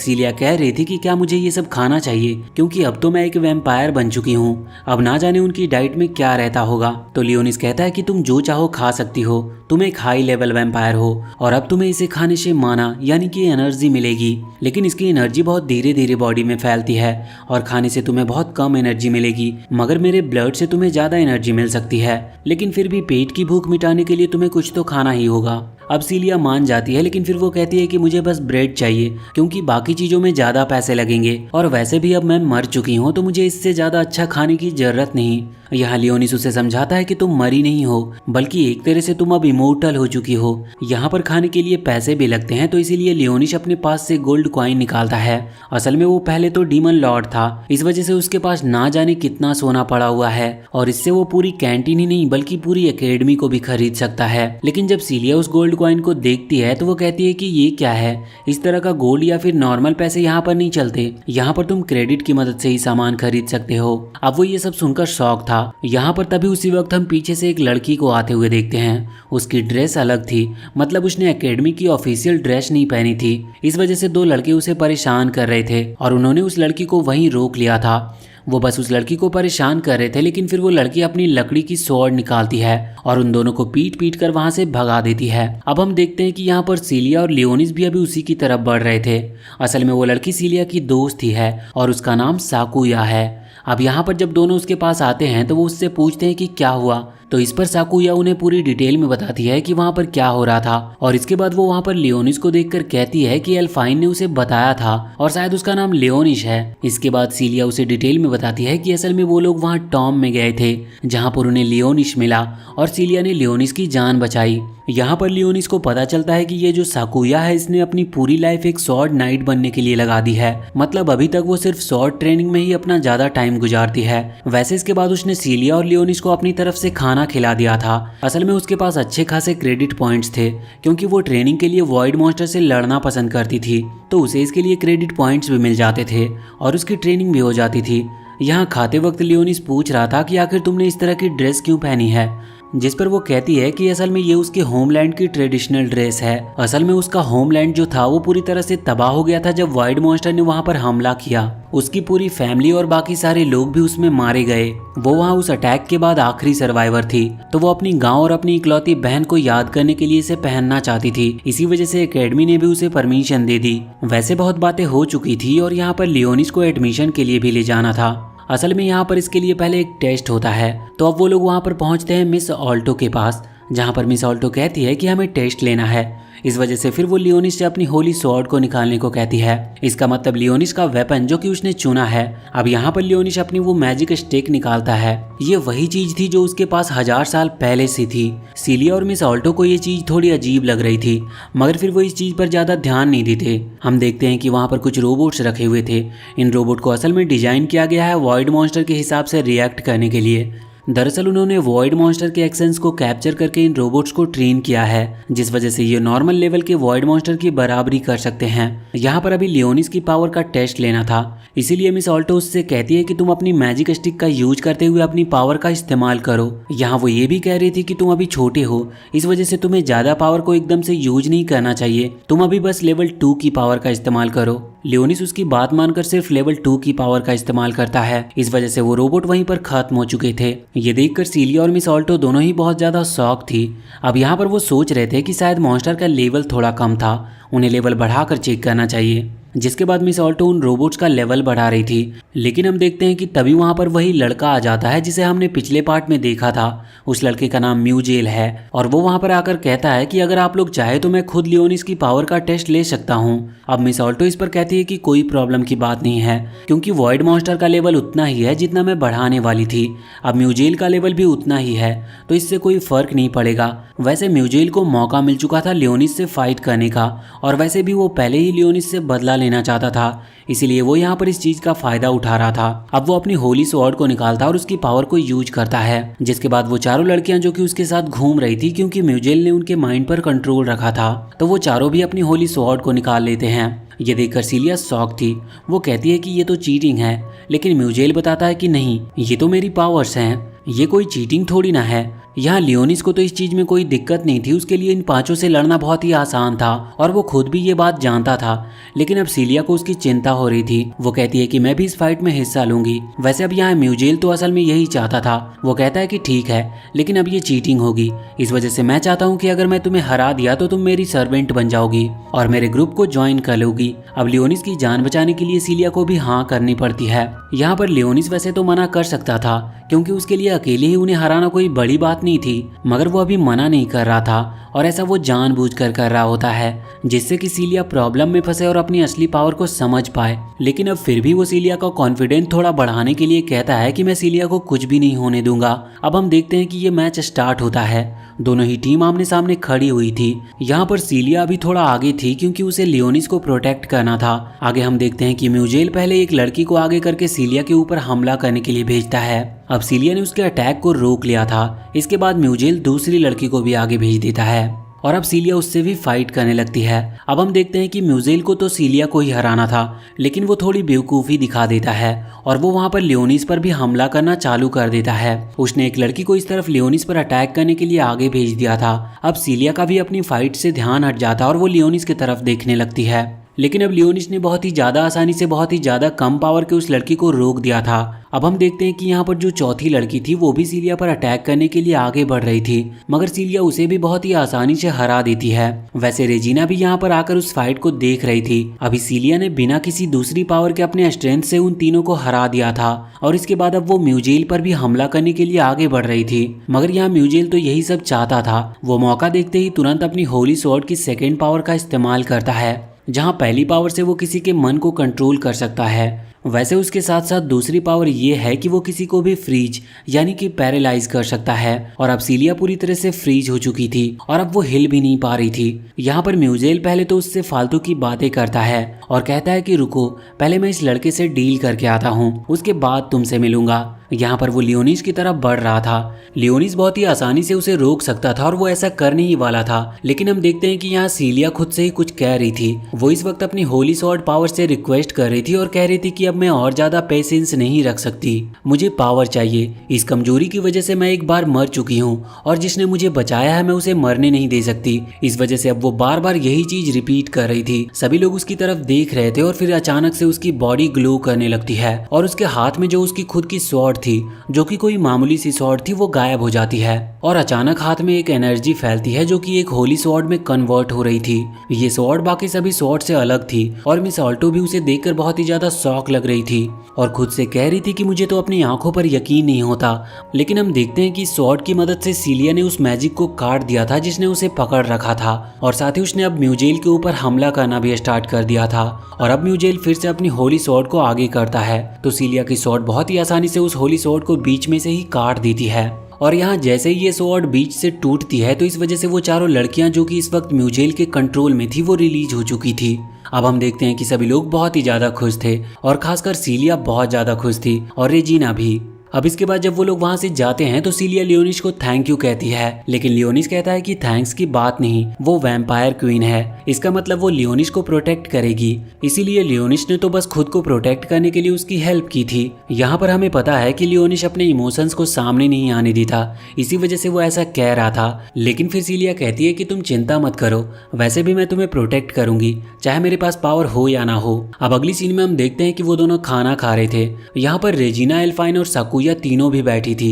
सीलिया कह रही थी कि क्या मुझे ये सब खाना चाहिए, क्योंकि अब तो मैं एक वैम्पायर बन चुकी हूँ। अब ना जाने उनकी डाइट में क्या रहता होगा। तो लियोनिस कहता है कि तुम जो चाहो खा सकती हो, तुम एक हाई लेवल वैम्पायर हो और अब तुम्हें इसे खाने से माना यानी कि एनर्जी मिलेगी, लेकिन इसकी एनर्जी बहुत धीरे धीरे बॉडी में फैलती है और खाने से तुम्हें बहुत कम एनर्जी मिलेगी, मगर मेरे ब्लड से तुम्हें ज्यादा एनर्जी मिल सकती है। लेकिन फिर भी पेट की भूख मिटाने के लिए तुम्हें कुछ तो खाना ही होगा। अब सीलिया मान जाती है, लेकिन फिर वो कहती है कि मुझे बस ब्रेड चाहिए, क्योंकि बाकी चीजों में ज्यादा पैसे लगेंगे और वैसे भी अब मैं मर चुकी हूँ तो मुझे इससे ज्यादा अच्छा खाने की जरूरत नहीं। यहाँ लियोनिस उसे समझाता है कि तुम मरी नहीं हो, बल्कि एक तरह से तुम अब इमोर्टल हो चुकी हो। यहाँ पर खाने के लिए पैसे भी लगते हैं, तो इसीलिए लियोनिस अपने पास से गोल्ड कॉइन निकालता है। असल में वो पहले तो डीमन लॉर्ड था, इस वजह से उसके पास ना जाने कितना सोना पड़ा हुआ है और इससे वो पूरी कैंटीन ही नहीं बल्कि पूरी एकेडमी को भी खरीद सकता है। लेकिन जब सीलिया उस गोल्ड कॉइन को देखती है तो वो कहती है कि ये क्या है, इस तरह का गोल्ड या फिर नॉर्मल पैसे यहाँ पर नहीं चलते, यहाँ पर तुम क्रेडिट की मदद से ही सामान खरीद सकते हो। अब वो ये सब सुनकर शॉक था। यहाँ पर तभी उसी वक्त हम पीछे से एक लड़की को आते हुए देखते हैं। उसकी ड्रेस अलग थी, मतलब उसने एकेडमी की ऑफिशियल ड्रेस नहीं पहनी थी। इस वजह से 2 लड़के उसे परेशान कर रहे थे और उन्होंने उस लड़की को वहीं रोक लिया था। वो बस उस लड़की को परेशान कर रहे थे, लेकिन फिर वो लड़की अपनी लकड़ी की स्वॉर्ड निकालती है और उन दोनों को पीट पीट कर वहां से भगा देती है। अब हम देखते हैं कि यहाँ पर सीलिया और लियोनिस भी अभी उसी की तरफ बढ़ रहे थे। असल में वो लड़की सीलिया की दोस्त ही है और उसका नाम साकुया है। अब यहाँ पर जब दोनों उसके पास आते हैं तो वो उससे पूछते हैं कि क्या हुआ, तो इस पर साकुया उन्हें पूरी डिटेल में बताती है कि वहाँ पर क्या हो रहा था। और इसके बाद वो वहाँ पर लियोनिस को देखकर कहती है कि एल्फाइन ने उसे बताया था और शायद उसका नाम लियोनिस है। इसके बाद सीलिया उसे डिटेल में बताती है कि असल में वो लोग वहाँ टॉम में गए थे, जहाँ पर उन्हें लियोनिस मिला और सीलिया ने लियोनिस की जान बचाई। यहाँ पर लियोनिस को पता चलता है कि ये जो साकुया है इसने अपनी पूरी लाइफ एक स्वॉर्ड नाइट बनने के लिए लगा दी है, मतलब अभी तक वो सिर्फ स्वॉर्ड ट्रेनिंग में ही अपना ज्यादा टाइम गुजारती है। वैसे इसके बाद उसने सीलिया और लियोनिस को अपनी तरफ से खाना खिला दिया था। असल में उसके पास अच्छे खासे क्रेडिट पॉइंट्स थे, क्योंकि वो ट्रेनिंग के लिए वॉइड मॉन्स्टर से लड़ना पसंद करती थी, तो उसे इसके लिए क्रेडिट पॉइंट्स भी मिल जाते थे और उसकी ट्रेनिंग भी हो जाती थी। यहाँ खाते वक्त लियोनिस पूछ रहा था कि आखिर तुमने इस तरह की ड्रेस क्यों पहनी है, जिस पर वो कहती है कि असल में ये उसके होमलैंड की ट्रेडिशनल ड्रेस है। असल में उसका होमलैंड जो था वो पूरी तरह से तबाह हो गया था जब वाइड मॉन्स्टर ने वहाँ पर हमला किया। उसकी पूरी फैमिली और बाकी सारे लोग भी उसमें मारे गए। वो वहाँ उस अटैक के बाद आखिरी सर्वाइवर थी, तो वो अपनी गांव और अपनी इकलौती बहन को याद करने के लिए इसे पहनना चाहती थी। इसी वजह से एकेडमी ने भी उसे परमिशन दे दी। वैसे बहुत बातें हो चुकी थी और यहाँ पर लियोनिस को एडमिशन के लिए भी ले जाना था। असल में यहाँ पर इसके लिए पहले एक टेस्ट होता है, तो अब वो लोग वहाँ पर पहुँचते हैं मिस ऑल्टो के पास, जहाँ पर मिस ऑल्टो कहती है कि हमें टेस्ट लेना है। इस वजह से फिर वो लियोनिस से अपनी होली स्वॉर्ड को निकालने को कहती है। इसका मतलब लियोनिस का वेपन जो कि उसने चुना है। अब यहाँ पर लियोनिस अपनी वो मैजिक स्टिक निकालता है। ये वही चीज थी जो उसके पास 1000 साल पहले से थी। सीलिया और मिस ऑल्टो को ये चीज थोड़ी अजीब लग रही थी, मगर फिर वो इस चीज पर ज्यादा ध्यान नहीं देते। हम देखते हैं कि वहाँ पर कुछ रोबोट्स रखे हुए थे। इन रोबोट को असल में डिजाइन किया गया है वॉइड मॉन्स्टर के हिसाब से रिएक्ट करने के लिए। दरअसल उन्होंने वॉइड मॉन्स्टर के एक्शंस को कैप्चर करके इन रोबोट्स को ट्रेन किया है, जिस वजह से ये नॉर्मल लेवल के वॉइड मॉन्स्टर की बराबरी कर सकते हैं। यहाँ पर अभी लियोनिस की पावर का टेस्ट लेना था, इसीलिए मिस ऑल्टो उससे कहती है कि तुम अपनी मैजिक स्टिक का यूज करते हुए अपनी पावर का इस्तेमाल करो। यहाँ वो ये भी कह रही थी कि तुम अभी छोटे हो, इस वजह से तुम्हें ज्यादा पावर को एकदम से यूज नहीं करना चाहिए, तुम अभी बस लेवल 2 की पावर का इस्तेमाल करो। लियोनिस उसकी बात मानकर सिर्फ लेवल 2 की पावर का इस्तेमाल करता है। इस वजह से वो रोबोट वहीं पर खत्म हो चुके थे। ये देखकर सीलिया और मिस ऑल्टो दोनों ही बहुत ज्यादा शॉक थी। अब यहाँ पर वो सोच रहे थे कि शायद मॉन्स्टर का लेवल थोड़ा कम था, उन्हें लेवल बढ़ाकर चेक करना चाहिए। जिसके बाद मिस ऑल्टो उन रोबोट्स का लेवल बढ़ा रही थी। लेकिन हम देखते हैं कि तभी वहां पर वही लड़का आ जाता है जिसे हमने पिछले पार्ट में देखा था। उस लड़के का नाम म्यूजेल है और वो वहां पर आकर कहता है कि अगर आप लोग चाहे तो मैं खुद लियोनिस की पावर का टेस्ट ले सकता हूँ। अब मिस ऑल्टो इस पर कहती है कि कोई प्रॉब्लम की बात नहीं है, क्योंकि वॉइड मॉन्स्टर का लेवल उतना ही है जितना मैं बढ़ाने वाली थी। अब म्यूजेल का लेवल भी उतना ही है, तो इससे कोई फर्क नहीं पड़ेगा। वैसे म्यूजेल को मौका मिल चुका था लियोनिस से फाइट करने का, और वैसे भी वो पहले ही लियोनिस से बदला लेना चाहता था, इसीलिए वो यहाँ पर इस चीज का फायदा उठा रहा था। अब वो अपनी होली स्वॉर्ड को निकालता और उसकी पावर को यूज करता है, जिसके बाद वो चारों लड़कियां जो कि उसके साथ घूम रही थी, क्योंकि म्यूजेल ने उनके माइंड पर कंट्रोल रखा था, तो वो चारों भी अपनी होली स्वॉर्ड को निकाल लेते हैं। ये देखकर सीलिया शॉक थी। वो कहती है कि ये तो चीटिंग है, लेकिन म्यूजेल बताता है कि नहीं, ये तो मेरी पावर्स हैं, ये कोई चीटिंग थोड़ी ना है। यहाँ लियोनिस को तो इस चीज में कोई दिक्कत नहीं थी, उसके लिए इन पांचों से लड़ना बहुत ही आसान था और वो खुद भी ये बात जानता था। लेकिन अब सीलिया को उसकी चिंता हो रही थी। वो कहती है कि मैं भी इस फाइट में हिस्सा लूंगी। वैसे अब यहाँ म्यूजेल तो असल में यही चाहता था। वो कहता है कि ठीक है, लेकिन अब ये चीटिंग होगी, इस वजह से मैं चाहता हूँ कि अगर मैं तुम्हें हरा दिया तो तुम मेरी सर्वेंट बन जाओगी और मेरे ग्रुप को ज्वाइन कर लोगी। अब लियोनिस की जान बचाने के लिए सीलिया को भी हाँ करनी पड़ती है। यहाँ पर लियोनिस वैसे तो मना कर सकता था, क्योंकि उसके लिए अकेले ही उन्हें हराना कोई बड़ी बात नहीं थी, मगर वो अभी मना नहीं कर रहा था और ऐसा वो जानबूझकर कर रहा होता है, जिससे कि सीलिया प्रॉब्लम में फंसे और अपनी असली पावर को समझ पाए। लेकिन अब फिर भी वो सीलिया का कॉन्फिडेंस थोड़ा बढ़ाने के लिए कहता है कि मैं सीलिया को कुछ भी नहीं होने दूंगा। अब हम देखते हैं कि ये मैच स्टार्ट होता है। दोनों ही टीम आमने सामने खड़ी हुई थी। यहाँ पर सीलिया अभी थोड़ा आगे थी, क्योंकि उसे लियोनिस को प्रोटेक्ट करना था। आगे हम देखते हैं कि म्यूजेल पहले एक लड़की को आगे करके सीलिया के ऊपर हमला करने के लिए भेजता है। अब सीलिया ने उसके अटैक को रोक लिया था। इसके बाद म्यूजेल दूसरी लड़की को भी आगे भेज देता है और अब सीलिया उससे भी फाइट करने लगती है। अब हम देखते हैं कि म्यूजेल को तो सीलिया को ही हराना था, लेकिन वो थोड़ी बेवकूफ़ी दिखा देता है और वो वहाँ पर लियोनिस पर भी हमला करना चालू कर देता है। उसने एक लड़की को इस तरफ लियोनिस पर अटैक करने के लिए आगे भेज दिया था। अब सीलिया का भी अपनी फाइट से ध्यान हट जाता और वो लियोनिस की तरफ देखने लगती है। लेकिन अब लियोनिस ने बहुत ही ज़्यादा आसानी से बहुत ही ज़्यादा कम पावर के उस लड़की को रोक दिया था। अब हम देखते हैं कि यहाँ पर जो चौथी लड़की थी वो भी सीलिया पर अटैक करने के लिए आगे बढ़ रही थी, मगर सीलिया उसे भी बहुत ही आसानी से हरा देती है। वैसे रेजिना भी यहाँ पर आकर उस फाइट को देख रही थी। अभी सीलिया ने बिना किसी दूसरी पावर के अपने स्ट्रेंथ से उन तीनों को हरा दिया था और इसके बाद अब वो म्यूजेल पर भी हमला करने के लिए आगे बढ़ रही थी, मगर यहाँ म्यूजेल तो यही सब चाहता था। वो मौका देखते ही तुरंत अपनी होली स्वॉर्ड की सेकेंड पावर का इस्तेमाल करता है, जहां पहली पावर से वो किसी के मन को कंट्रोल कर सकता है। वैसे उसके साथ साथ दूसरी पावर ये है कि वो किसी को भी फ्रीज यानी कि पैरालाइज कर सकता है। और अब सीलिया पूरी तरह से फ्रीज हो चुकी थी और अब वो हिल भी नहीं पा रही थी। यहाँ पर म्यूजेल पहले तो उससे फालतू की बातें करता है और कहता है कि रुको, पहले मैं इस लड़के से डील करके आता हूँ, उसके बाद तुमसे मिलूंगा। यहाँ पर वो लियोनिस की तरफ बढ़ रहा था। लियोनिस बहुत ही आसानी से उसे रोक सकता था और वो ऐसा करने ही वाला था, लेकिन हम देखते हैं कि यहाँ सीलिया खुद से ही कुछ कह रही थी। वो इस वक्त अपनी होली स्वॉर्ड पावर से रिक्वेस्ट कर रही थी और कह रही थी कि अब मैं और ज्यादा पेशेंस नहीं रख सकती, मुझे पावर चाहिए। इस कमजोरी की वजह से मैं एक बार मर चुकी हूँ और जिसने मुझे बचाया है मैं उसे मरने नहीं दे सकती। इस वजह से अब वो बार बार यही चीज रिपीट कर रही थी। सभी लोग उसकी तरफ देख रहे थे और फिर अचानक से उसकी बॉडी ग्लो करने लगती है और उसके हाथ में जो उसकी खुद की स्वॉर्ड थी, जो कि कोई मामूली सी स्वॉर्ड थी, वो गायब हो जाती है और अचानक हाथ में एक एनर्जी फैलती है जो कि एक होली स्वॉर्ड में कन्वर्ट हो रही थी। ये स्वॉर्ड बाकी सभी स्वॉर्ड से अलग थी और मिस ऑल्टो भी उसे देखकर बहुत ही ज्यादा शॉक लग रही थी और खुद से कह रही थी कि मुझे तो अपनी आंखों पर यकीन नहीं होता। लेकिन हम देखते हैं कि स्वॉर्ड की मदद से सीलिया ने उस मैजिक को काट दिया था जिसने उसे पकड़ रखा था और साथ ही उसने अब म्यूजेल के ऊपर हमला करना भी स्टार्ट कर दिया था। और अब म्यूजेल फिर से अपनी होली स्वॉर्ड को आगे करता है तो सीलिया की स्वॉर्ड बहुत ही आसानी से उस होली स्वॉर्ड को बीच में से ही काट देती है। और यहाँ जैसे ही ये स्वॉर्ड बीच से टूटती है तो इस वजह से वो चारों लड़कियां जो कि इस वक्त म्यूजेल के कंट्रोल में थी वो रिलीज हो चुकी थी। अब हम देखते हैं कि सभी लोग बहुत ही ज्यादा खुश थे और खासकर सीलिया बहुत ज्यादा खुश थी और रेजिना भी। अब इसके बाद जब वो लोग वहां से जाते हैं तो सीलिया लियोनिस को थैंक यू कहती है, लेकिन लियोनिस कहता है कि थैंक्स की बात नहीं, वो वैम्पायर क्वीन है, इसका मतलब वो लियोनिस को प्रोटेक्ट करेगी, इसीलिए लियोनिस ने तो बस खुद को प्रोटेक्ट करने के लिए उसकी हेल्प की थी। यहाँ पर हमें पता है कि लियोनिस अपने इमोशंस को सामने नहीं आने देता, इसी वजह से वो ऐसा कह रहा था। लेकिन फिर सीलिया कहती है कि तुम चिंता मत करो, वैसे भी मैं तुम्हें प्रोटेक्ट करूंगी, चाहे मेरे पास पावर हो या ना हो। अब अगली सीन में हम देखते हैं कि वो दोनों खाना खा रहे थे। यहाँ पर रेजिना, एल्फाइन और साकुया तीनों भी बैठी थी।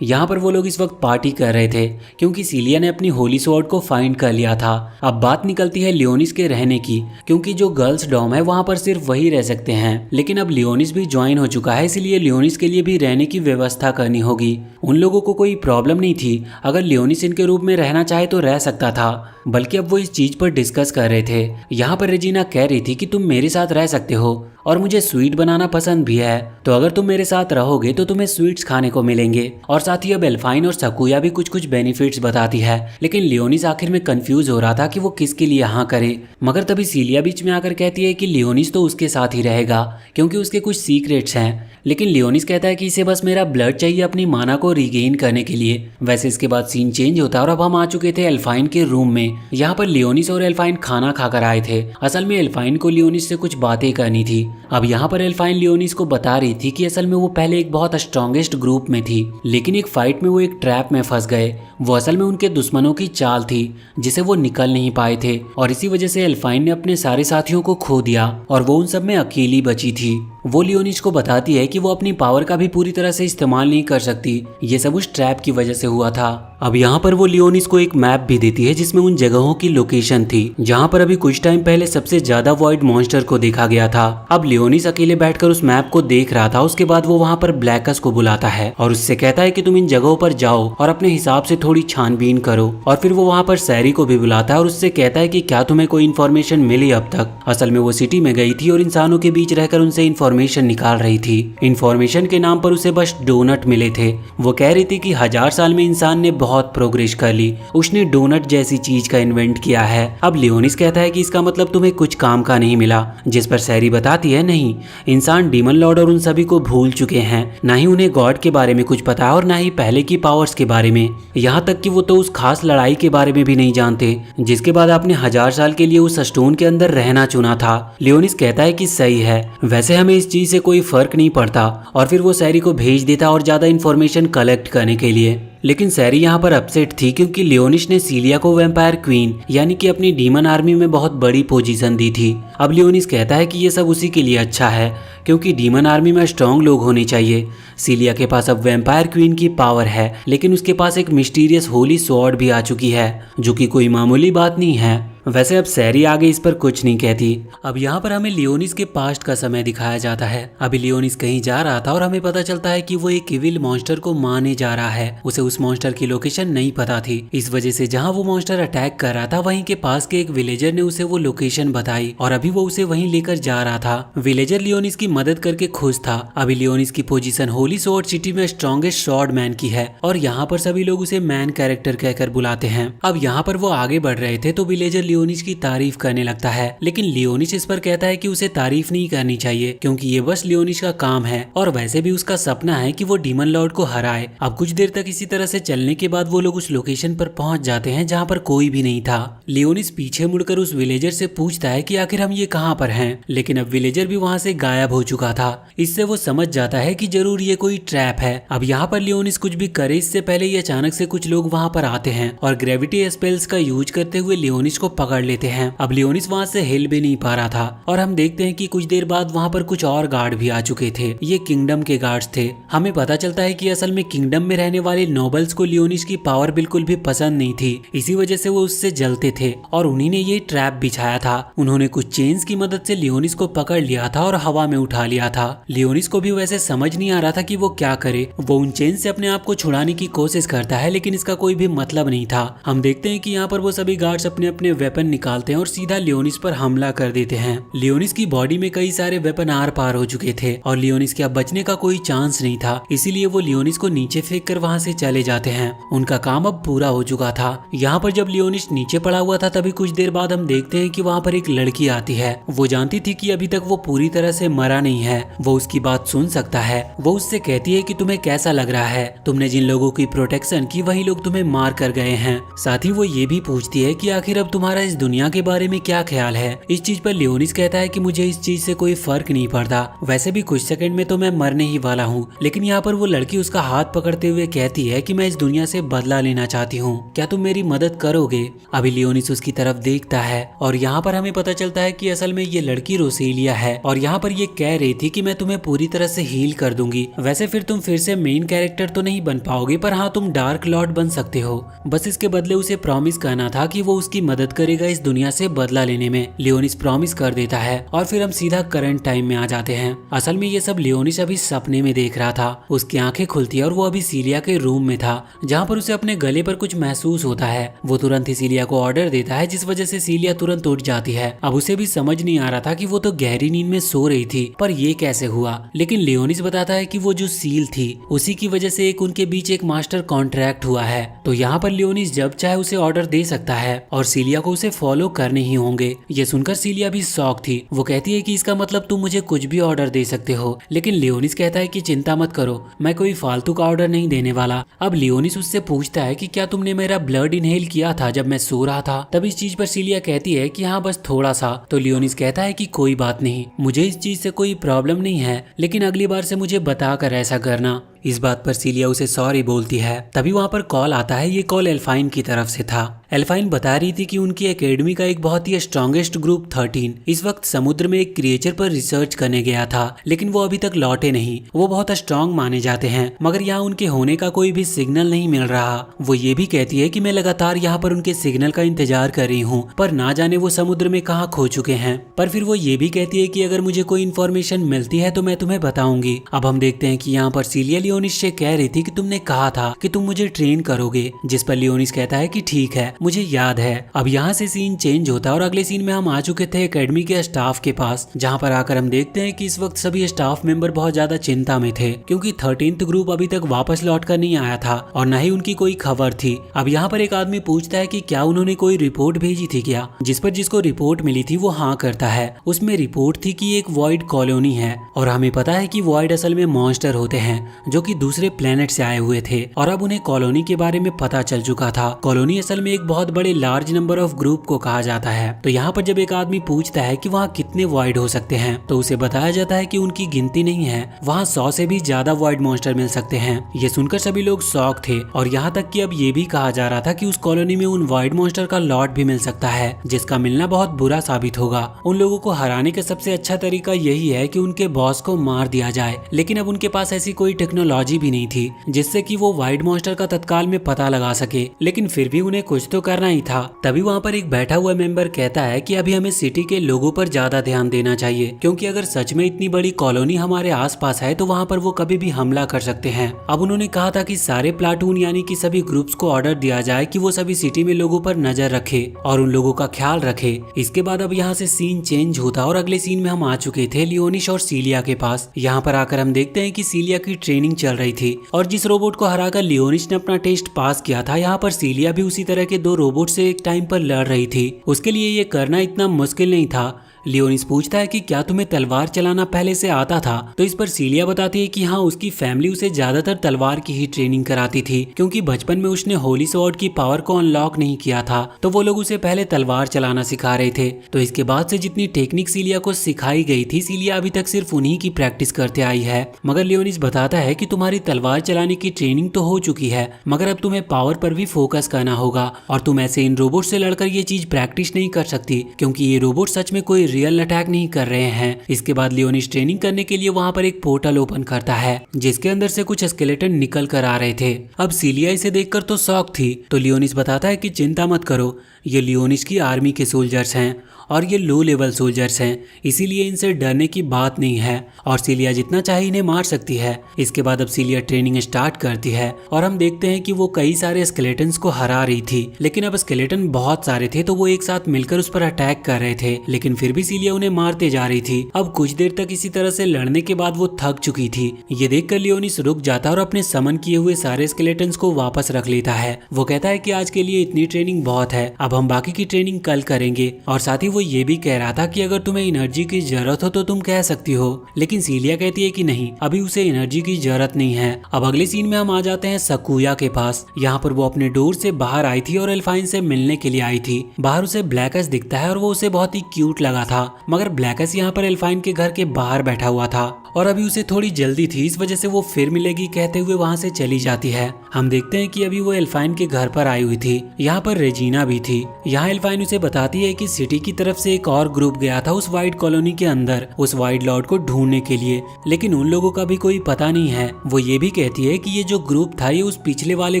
यहाँ पर वो लोग इस वक्त पार्टी कर रहे थे क्योंकि सीलिया ने अपनी होली स्वॉर्ड को फाइंड कर लिया था। अब बात निकलती है लियोनिस के रहने की, क्योंकि जो गर्ल्स डॉम है वहाँ पर सिर्फ वही रह सकते हैं, लेकिन अब लियोनिस भी ज्वाइन हो चुका है, इसलिए लियोनिस के लिए भी रहने की व्यवस्था करनी होगी। उन लोगों को कोई प्रॉब्लम नहीं थी, अगर लियोनिस इनके रूप में रहना चाहे तो रह सकता था, बल्कि अब वो इस चीज पर डिस्कस कर रहे थे। यहाँ पर रेजिना कह रही थी कि तुम मेरे साथ रह सकते हो और मुझे स्वीट बनाना पसंद भी है, तो अगर तुम मेरे साथ रहोगे तो तुम्हें स्वीट्स खाने को मिलेंगे। और साथ ही अब एल्फाइन और सकुया भी कुछ कुछ बेनिफिट्स बताती है, लेकिन लियोनिस आखिर में कंफ्यूज हो रहा था कि वो किसके लिए हाँ करे। मगर तभी सीलिया बीच में आकर कहती है कि लियोनिस तो उसके साथ ही रहेगा क्योंकि उसके कुछ सीक्रेट्स हैं, लेकिन लियोनिस कहता है कि इसे बस मेरा ब्लड चाहिए अपनी माना को रिगेन करने के लिए। वैसे इसके बाद सीन चेंज होता है और अब हम आ चुके थे एल्फाइन के रूम में। यहाँ पर लियोनिस और एल्फाइन खाना खाकर आए थे। असल में एल्फाइन को लियोनिस से कुछ बातें करनी थी। अब यहाँ पर एल्फाइन लियोनिस को बता रही थी कि असल में वो पहले एक बहुत स्ट्रॉन्गेस्ट ग्रुप में थी, लेकिन एक फाइट में वो एक ट्रैप में फंस गए। वो असल में उनके दुश्मनों की चाल थी जिसे वो निकल नहीं पाए थे, और इसी वजह से एल्फाइन ने अपने सारे साथियों को खो दिया और वो उन सब में अकेली बची थी। वो लियोनिस को बताती है कि वो अपनी पावर का भी पूरी तरह से इस्तेमाल नहीं कर सकती, ये सब उस ट्रैप की वजह से हुआ था। अब यहाँ पर वो लियोनिस को एक मैप भी देती है जिसमें उन जगहों की लोकेशन थी जहाँ पर अभी कुछ टाइम पहले सबसे ज्यादा वॉइड मॉन्स्टर को देखा गया था। अब लियोनिस अकेले बैठकर उस मैप को देख रहा था। उसके बाद वो वहाँ पर ब्लैकस को बुलाता है और उससे कहता है कि तुम इन जगहों पर जाओ और अपने हिसाब से थोड़ी छानबीन करो। और फिर वो वहाँ पर सैरी को भी बुलाता है और उससे कहता है कि क्या तुम्हें कोई इन्फॉर्मेशन मिली अब तक। असल में वो सिटी में गई थी और इंसानों के बीच रहकर उनसे इन्फॉर्मेशन निकाल रही थी। इन्फॉर्मेशन के नाम पर उसे बस डोनट मिले थे। वो कह रही थी कि 1000 साल में इंसान ने बहुत प्रोग्रेस कर ली, उसने डोनट जैसी चीज का इन्वेंट किया है। अब लियोनिस कहता है कि इसका मतलब तुम्हें कुछ काम का नहीं मिला, जिस पर सैरी बताती है नहीं, इंसान डीमन लॉर्ड और उन सभी को भूल चुके हैं, ना ही उन्हें गॉड के बारे में कुछ पता है और ना ही पहले की पावर्स के बारे में। यहाँ तक कि वो तो उस खास लड़ाई के बारे में भी नहीं जानते जिसके बाद आपने 1000 साल के लिए उस स्टोन के अंदर रहना चुना था। लियोनिस कहता है कि सही है, वैसे हमें इस चीज से कोई फर्क नहीं पड़ता, और फिर वो सैरी को भेज देता और ज्यादा इन्फॉर्मेशन कलेक्ट करने के लिए। लेकिन सैरी यहाँ पर अपसेट थी क्योंकि लियोनिस ने सीलिया को वैम्पायर क्वीन यानी कि अपनी डीमन आर्मी में बहुत बड़ी पोजीशन दी थी। अब लियोनिस कहता है कि ये सब उसी के लिए अच्छा है क्योंकि डीमन आर्मी में स्ट्रॉन्ग लोग होने चाहिए। सीलिया के पास अब वैम्पायर क्वीन की पावर है, लेकिन उसके पास एक मिस्टीरियस होली स्वॉर्ड भी आ चुकी है जो कि कोई मामूली बात नहीं है। वैसे अब सैरी आगे इस पर कुछ नहीं कहती। अब यहाँ पर हमें लियोनिस के पास्ट का समय दिखाया जाता है। अभी लियोनिस कहीं जा रहा था और हमें पता चलता है कि वो एक इविल मॉन्स्टर को मारने जा रहा है। उसे उस मॉन्स्टर की लोकेशन नहीं पता थी, इस वजह से जहाँ वो मॉन्स्टर अटैक कर रहा था वहीं के पास के एक विलेजर ने उसे वो लोकेशन बताई और अभी वो उसे वहीं लेकर जा रहा था। विलेजर लियोनिस की मदद करके खुश था। अभी लियोनिस की पोजीशन होली स्वॉर्ड सिटी में स्ट्रॉन्गेस्ट स्वॉर्ड मैन की है और यहाँ पर सभी लोग उसे मैन कैरेक्टर कहकर बुलाते हैं। अब यहाँ पर वो आगे बढ़ रहे थे तो विलेजर लियोनिस की तारीफ करने लगता है, लेकिन लियोनिस इस पर कहता है कि उसे तारीफ नहीं करनी चाहिए क्योंकि ये बस लियोनिस का काम है और वैसे भी उसका सपना है कि वो डीमन लॉर्ड को हराए। अब कुछ देर तक इसी तरह से चलने के बाद वो लोग उस लोकेशन पर पहुंच जाते हैं जहाँ पर कोई भी नहीं था। लियोनिस पीछे मुड़कर उस विलेजर से पूछता है कि आखिर हम ये कहाँ पर हैं, लेकिन अब विलेजर भी वहाँ से गायब हो चुका था। इससे वो समझ जाता है कि जरूर ये कोई ट्रैप है। अब यहाँ पर लियोनिस कुछ भी करे इससे पहले ही अचानक से कुछ लोग वहाँ पर आते हैं और ग्रेविटी स्पेल्स का यूज करते हुए लियोनिस को पकड़ लेते हैं। अब लियोनिस वहाँ से हिल भी नहीं पा रहा था और हम देखते हैं कि कुछ देर बाद वहाँ पर कुछ और गार्ड भी आ चुके थे। ये किंगडम के गार्ड्स थे। हमें पता चलता है कि असल में किंगडम में रहने वाले नोबल्स को लियोनिस की पावर बिल्कुल भी पसंद नहीं थी, इसी वजह से वो उससे जलते थे और उन्हीं ने ये ट्रैप बिछाया था। उन्होंने कुछ चेन्स की मदद से लियोनिस को पकड़ लिया था और हवा में उठा लिया था। लियोनिस को भी वैसे समझ नहीं आ रहा था कि वो क्या करे। वो उन चेन से अपने आप को छुड़ाने की कोशिश करता है लेकिन इसका कोई भी मतलब नहीं था। हम देखते हैं कि यहाँ पर वो सभी गार्ड्स अपने अपने वेपन निकालते हैं और सीधा लियोनिस पर हमला कर देते हैं। लियोनिस की बॉडी में कई सारे वेपन आर पार हो चुके थे और लियोनिस के अब बचने का कोई चांस नहीं था, इसीलिए वो लियोनिस को नीचे फेंक कर वहाँ से चले जाते हैं। उनका काम अब पूरा हो चुका था। यहाँ पर जब लियोनिस नीचे पड़ा हुआ था तभी कुछ देर बाद हम देखते हैं कि वहाँ पर एक लड़की आती है। वो जानती थी कि अभी तक वो पूरी तरह से मरा नहीं है, वो उसकी बात सुन सकता है। वो उससे कहती है कि तुम्हें कैसा लग रहा है, तुमने जिन लोगों की प्रोटेक्शन की वही लोग तुम्हें मार कर गए हैं। साथ ही वो ये भी पूछती है कि आखिर अब तुम्हारा तुम्हारा इस दुनिया के बारे में क्या ख्याल है। इस चीज पर लियोनिस कहता है कि मुझे इस चीज से कोई फर्क नहीं पड़ता, वैसे भी कुछ सेकंड में तो मैं मरने ही वाला हूँ। लेकिन यहाँ पर वो लड़की उसका हाथ पकड़ते हुए कहती है कि मैं इस दुनिया से बदला लेना चाहती हूँ, क्या तुम मेरी मदद करोगे। अभी लियोनिस उसकी तरफ देखता है और यहाँ पर हमें पता चलता है कि असल में ये लड़की रोसेलिया है और यहाँ पर ये कह रही थी कि मैं तुम्हें पूरी तरह से हील कर दूंगी। वैसे फिर तुम फिर से मेन कैरेक्टर तो नहीं बन पाओगे, पर हाँ तुम डार्क लॉर्ड बन सकते हो। बस इसके बदले उसे प्रॉमिस करना था कि वो उसकी मदद करेगा इस दुनिया से बदला लेने में। लियोनिस प्रॉमिस कर देता है और फिर हम सीधा करंट टाइम में आ जाते हैं। असल में ये सब लियोनिस अभी सपने में देख रहा था। उसकी आंखें खुलती है और वो अभी सीलिया के रूम में था, जहाँ पर उसे अपने गले पर कुछ महसूस होता है। वो तुरंत ही सीलिया को ऑर्डर देता है, जिस वजह से सीलिया तुरंत उठ जाती है। अब उसे भी समझ नहीं आ रहा था कि वो तो गहरी नींद में सो रही थी, पर ये कैसे हुआ। लेकिन लियोनिस बताता है कि वो जो सील थी उसी की वजह से उनके बीच एक मास्टर कॉन्ट्रैक्ट हुआ है। तो यहाँ पर लियोनिस जब चाहे उसे ऑर्डर दे सकता है और सीलिया को उसे फॉलो करने ही होंगे। ये सुनकर सीलिया भी शॉक थी। वो कहती है कि इसका मतलब तुम मुझे कुछ भी ऑर्डर दे सकते हो। लेकिन लियोनिस कहता है कि चिंता मत करो, मैं कोई फालतू का ऑर्डर नहीं देने वाला। अब लियोनिस उससे पूछता है कि क्या तुमने मेरा ब्लड इनहेल किया था जब मैं सो रहा था। तब इस चीज पर सीलिया कहती है कि हाँ बस थोड़ा सा। तो लियोनिस कहता है कि कोई बात नहीं, मुझे इस चीज से कोई प्रॉब्लम नहीं है, लेकिन अगली बार से मुझे बताकर ऐसा करना। इस बात पर सीलिया उसे सॉरी बोलती है। तभी वहाँ पर कॉल आता है। ये कॉल एल्फाइन की तरफ से था। एल्फाइन बता रही थी कि उनकी एकेडमी का एक बहुत ही स्ट्रॉन्गेस्ट ग्रुप 13 इस वक्त समुद्र में एक क्रिएचर पर रिसर्च करने गया था, लेकिन वो अभी तक लौटे नहीं। वो बहुत स्ट्रॉन्ग माने जाते हैं, मगर यहाँ उनके होने का कोई भी सिग्नल नहीं मिल रहा। वो ये भी कहती है कि मैं लगातार यहाँ पर उनके सिग्नल का इंतजार कर रही हूँ, पर ना जाने वो समुद्र में कहाँ खो चुके हैं। पर फिर वो ये भी कहती है कि अगर मुझे कोई इन्फॉर्मेशन मिलती है तो मैं तुम्हें बताऊंगी। अब हम देखते हैं कि यहाँ पर सीलिया लियोनिस से कह रही थी कि तुमने कहा था कि तुम मुझे ट्रेन करोगे, जिस पर लियोनिस कहता है कि ठीक है, मुझे याद है। अब यहाँ से सीन चेंज होता है और अगले सीन में हम आ चुके थे एकेडमी के स्टाफ के पास, जहाँ पर आकर हम देखते हैं कि इस वक्त सभी स्टाफ मेंबर बहुत ज्यादा चिंता में थे, क्योंकि 13th ग्रुप अभी तक वापस लौट कर नहीं आया था और न ही उनकी कोई खबर थी। अब यहाँ पर एक आदमी पूछता है कि क्या उन्होंने कोई रिपोर्ट भेजी थी क्या, जिस पर जिसको रिपोर्ट मिली थी वो हाँ करता है। उसमें रिपोर्ट थी कि एक वॉइड कॉलोनी है और हमें पता है कि वॉइड असल में मॉन्स्टर होते हैं जो कि दूसरे प्लेनेट से आए हुए थे और अब उन्हें कॉलोनी के बारे में पता चल चुका था। कॉलोनी असल में एक बहुत बड़े लार्ज नंबर ऑफ ग्रुप को कहा जाता है। तो यहाँ पर जब एक आदमी पूछता है कि वहाँ कितने वॉइड हो सकते हैं, तो उसे बताया जाता है कि उनकी गिनती नहीं है, वहाँ 100 से भी ज्यादा वॉइड मॉन्स्टर मिल सकते हैं। ये सुनकर सभी लोग शॉक थे और यहाँ तक कि अब ये भी कहा जा रहा था कि उस कॉलोनी में उन वॉइड मॉन्स्टर का लॉर्ड भी मिल सकता है, जिसका मिलना बहुत बुरा साबित होगा। उन लोगों को हराने का सबसे अच्छा तरीका यही है कि उनके बॉस को मार दिया जाए, लेकिन अब उनके पास ऐसी कोई टेक्नोलॉजी भी नहीं थी जिससे कि वो वाइड मॉन्स्टर का तत्काल में पता लगा सके, लेकिन फिर भी उन्हें कुछ तो करना ही था। तभी वहाँ पर एक बैठा हुआ मेंबर कहता है कि अभी हमें सिटी के लोगों पर ज्यादा ध्यान देना चाहिए, क्योंकि अगर सच में इतनी बड़ी कॉलोनी हमारे आसपास है तो वहाँ पर वो कभी भी हमला कर सकते हैं। अब उन्होंने कहा था कि सारे प्लाटून यानी कि सभी ग्रुप्स को ऑर्डर दिया जाए कि वो सभी सिटी में लोगों पर नजर रखे और उन लोगों का ख्याल रखे। इसके बाद अब यहाँ से सीन चेंज होता और अगले सीन में हम आ चुके थे लियोनिस और सीलिया के पास। यहाँ पर आकर हम देखते हैं कि सीलिया की ट्रेनिंग चल रही थी और जिस रोबोट को हराकर लियोनिस ने अपना टेस्ट पास किया था, यहाँ पर सीलिया भी उसी तरह के 2 रोबोट से एक टाइम पर लड़ रही थी। उसके लिए ये करना इतना मुश्किल नहीं था। लियोनिस पूछता है कि क्या तुम्हें तलवार चलाना पहले से आता था, तो इस पर सीलिया बताती है कि हाँ, उसकी फैमिली उसे ज्यादातर तलवार की ही ट्रेनिंग कराती थी, क्योंकि बचपन में उसने होली स्वॉर्ड की पावर को अनलॉक नहीं किया था, तो वो लोग उसे पहले तलवार चलाना सिखा रहे थे। तो इसके बाद से जितनी टेक्निक सीलिया को सिखाई गई थी, सीलिया अभी तक सिर्फ उन्हीं की प्रैक्टिस करते आई है। मगर लियोनिस बताता है कि तुम्हारी तलवार चलाने की ट्रेनिंग तो हो चुकी है, मगर अब तुम्हें पावर पर भी फोकस करना होगा और तुम ऐसे इन रोबोट से लड़कर ये चीज प्रैक्टिस नहीं कर सकती, क्योंकि ये रोबोट सच में कोई रियल अटैक नहीं कर रहे हैं। इसके बाद लियोनिस ट्रेनिंग करने के लिए वहाँ पर एक पोर्टल ओपन करता है, जिसके अंदर से कुछ स्केलेटन निकल कर आ रहे थे। अब सीलिया इसे देखकर तो शॉक थी, तो लियोनिस बताता है कि चिंता मत करो, ये लियोनिस की आर्मी के सोल्जर्स हैं और ये लो लेवल सोल्जर्स हैं, इसीलिए इनसे डरने की बात नहीं है और सीलिया जितना चाहे इन्हें मार सकती है। इसके बाद अब सीलिया ट्रेनिंग स्टार्ट करती है और हम देखते हैं कि वो कई सारे स्केलेटन्स को हरा रही थी, लेकिन अब स्केलेटन बहुत सारे थे तो वो एक साथ मिलकर उस पर अटैक कर रहे थे, लेकिन फिर भी सीलिया उन्हें मारते जा रही थी। अब कुछ देर तक इसी तरह से लड़ने के बाद वो थक चुकी थी। ये देखकर लियोनिस रुक जाता और अपने समन किए हुए सारे स्केलेटन्स को वापस रख लेता है। वो कहता है कि आज के लिए इतनी ट्रेनिंग बहुत है, अब हम बाकी की ट्रेनिंग कल करेंगे और साथ ही वो ये भी कह रहा था कि अगर तुम्हें एनर्जी की जरूरत हो तो तुम कह सकती हो, लेकिन सीलिया कहती है कि नहीं, अभी उसे एनर्जी की जरूरत नहीं है। अब अगले सीन में हम आ जाते हैं सकुया के पास। यहाँ पर वो अपने डोर से बाहर आई थी और एल्फाइन से मिलने के लिए आई थी। बाहर उसे ब्लैकस दिखता है और वो उसे बहुत ही क्यूट लगा था, मगर ब्लैकस यहाँ पर एल्फाइन के घर के बाहर बैठा हुआ था और अभी उसे थोड़ी जल्दी थी, इस वजह से वो फिर मिलेगी कहते हुए वहाँ से चली जाती है। हम देखते हैं कि अभी वो एल्फाइन के घर पर आई हुई थी। यहाँ पर रेजिना भी थी। यहाँ एल्फाइन उसे बताती है कि सिटी की तरफ से एक और ग्रुप गया था उस वाइट कॉलोनी के अंदर उस वाइट लॉर्ड को ढूंढने के लिए, लेकिन उन लोगों का भी कोई पता नहीं है। वो ये भी कहती है कि ये जो ग्रुप था ये उस पिछले वाले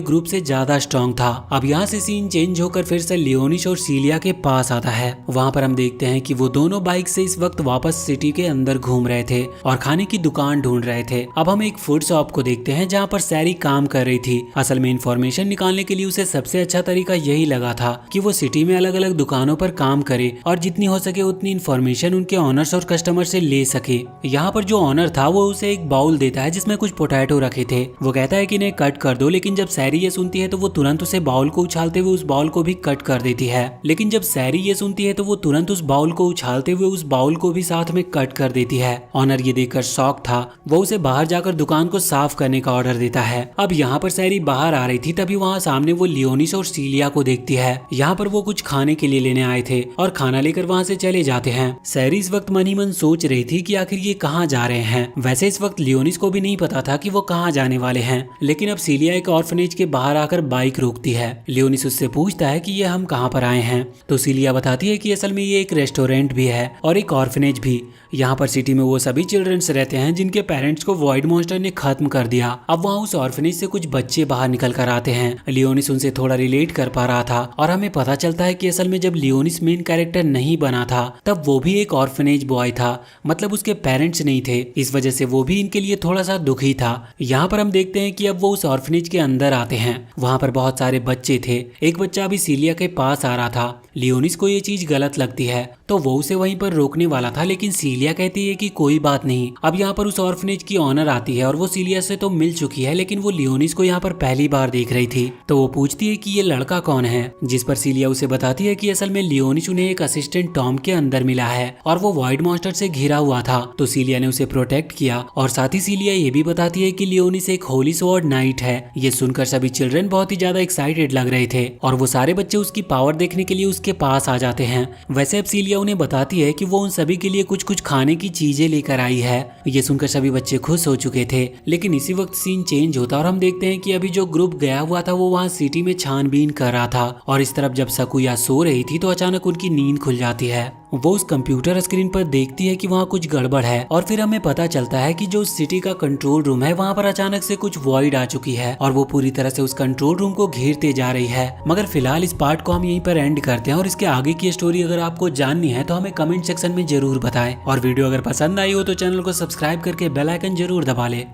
ग्रुप से ज्यादा स्ट्रॉन्ग था। अब यहाँ से सीन चेंज होकर फिर से लियोनिश और सीलिया के पास आता है। वहाँ पर हम देखते हैं कि वो दोनों बाइक से इस वक्त वापस सिटी के अंदर घूम रहे थे और खाने की दुकान ढूंढ रहे थे। अब हम एक फूड शॉप को देखते हैं जहाँ पर सैरी काम कर रही थी। असल में इंफॉर्मेशन निकालने के लिए उसे सबसे अच्छा तरीका यही लगा था कि वो सिटी में अलग अलग दुकानों पर काम करे और जितनी हो सके उतनी इंफॉर्मेशन उनके ऑनर्स और कस्टमर से ले सके। यहाँ पर जो ऑनर था वो उसे एक बाउल देता है जिसमें कुछ पोटैटो रखे थे। वो कहता है कि इन्हें कट कर दो, लेकिन जब सैरी ये सुनती है तो वो तुरंत उसे बाउल को उछालते हुए उस बाउल को भी कट कर देती है। लेकिन जब सैरी ये सुनती है तो वो तुरंत उस बाउल को उछालते हुए उस बाउल को भी साथ में कट कर देती है। ऑनर ये देखकर शॉक था। वो उसे बाहर जाकर दुकान को साफ करने का ऑर्डर देता है। अब यहाँ पर सैरी बाहर आ रही थी, तभी वहाँ सामने वो लियोनिस और सीलिया को देखती है। यहाँ पर वो कुछ खाने के लिए लेने आए थे और खाना लेकर वहाँ से चले जाते हैं। सैरी इस वक्त मन ही मन सोच रही थी कि आखिर ये कहाँ जा रहे हैं। वैसे इस वक्त लियोनिस को भी नहीं पता था कि वो कहाँ जाने वाले हैं, लेकिन अब सीलिया एक ऑर्फनेज के बाहर आकर बाइक रोकती है। लियोनिस उससे पूछता है कि ये हम कहाँ पर आए हैं, तो सीलिया बताती है कि असल में ये एक रेस्टोरेंट भी है और एक ऑर्फनेज भी। यहाँ पर सिटी में वो सभी चिल्ड्रंस रहते हैं जिनके पेरेंट्स को वॉइड मॉन्स्टर ने खत्म कर दिया। अब वहाँ उस ऑर्फनेज से कुछ बच्चे बाहर निकल कर आते हैं। लियोनिस उनसे थोड़ा रिलेट कर पा रहा था और हमें पता चलता है कि असल में जब लियोनिस मेन कैरेक्टर नहीं बना था तब वो भी एक ऑर्फनेज बॉय था, मतलब उसके पेरेंट्स नहीं थे, इस वजह से वो भी इनके लिए थोड़ा सा दुखी था। यहाँ पर हम देखते हैं कि अब वो उस ऑर्फनेज के अंदर आते हैं। वहाँ पर बहुत सारे बच्चे थे। एक बच्चा अभी सीलिया के पास आ रहा था। लियोनिस को ये चीज गलत लगती है तो वो उसे वहीं पर रोकने वाला था, लेकिन सीलिया कहती है कि कोई बात नहीं। अब यहाँ पर उस ऑर्फनेज की ऑनर आती है और वो सीलिया से तो मिल चुकी है, लेकिन वो लियोनिस को यहाँ पर पहली बार देख रही थी। तो वो पूछती है कि ये लड़का कौन है, जिस पर सीलिया उसे बताती है कि असल में लियोनिस उन्हें एक असिस्टेंट टॉम के अंदर मिला है और वो वॉइड मॉन्स्टर से घिरा हुआ था, तो सीलिया ने उसे प्रोटेक्ट किया। और साथ ही सीलिया ये भी बताती है कि लियोनिस एक होली स्वॉर्ड नाइट है। ये सुनकर सभी चिल्ड्रन बहुत ही ज्यादा एक्साइटेड लग रहे थे और वो सारे बच्चे उसकी पावर देखने के लिए उसके पास आ जाते हैं। वैसे अब सीलिया उन्हें बताती है कि वो उन सभी के लिए कुछ कुछ खाने की चीजें लेकर आई है। ये सुनकर सभी बच्चे खुश हो चुके थे, लेकिन इसी वक्त सीन चेंज होता और हम देखते हैं कि अभी जो ग्रुप गया हुआ था वो वहाँ सिटी में छानबीन कर रहा था और इस तरफ जब सकुया सो रही थी तो अचानक उनकी नींद खुल जाती है। वो उस कंप्यूटर स्क्रीन पर देखती है कि वहाँ कुछ गड़बड़ है और फिर हमें पता चलता है कि जो सिटी का कंट्रोल रूम है वहाँ पर अचानक से कुछ वॉइड आ चुकी है और वो पूरी तरह से उस कंट्रोल रूम को घेरते जा रही है। मगर फिलहाल इस पार्ट को हम यहीं पर एंड करते हैं और इसके आगे की स्टोरी अगर आपको जाननी है तो हमें कमेंट सेक्शन में जरूर बताएं और वीडियो अगर पसंद आई हो तो चैनल को सब्सक्राइब करके बेल आइकन जरूर दबा ले।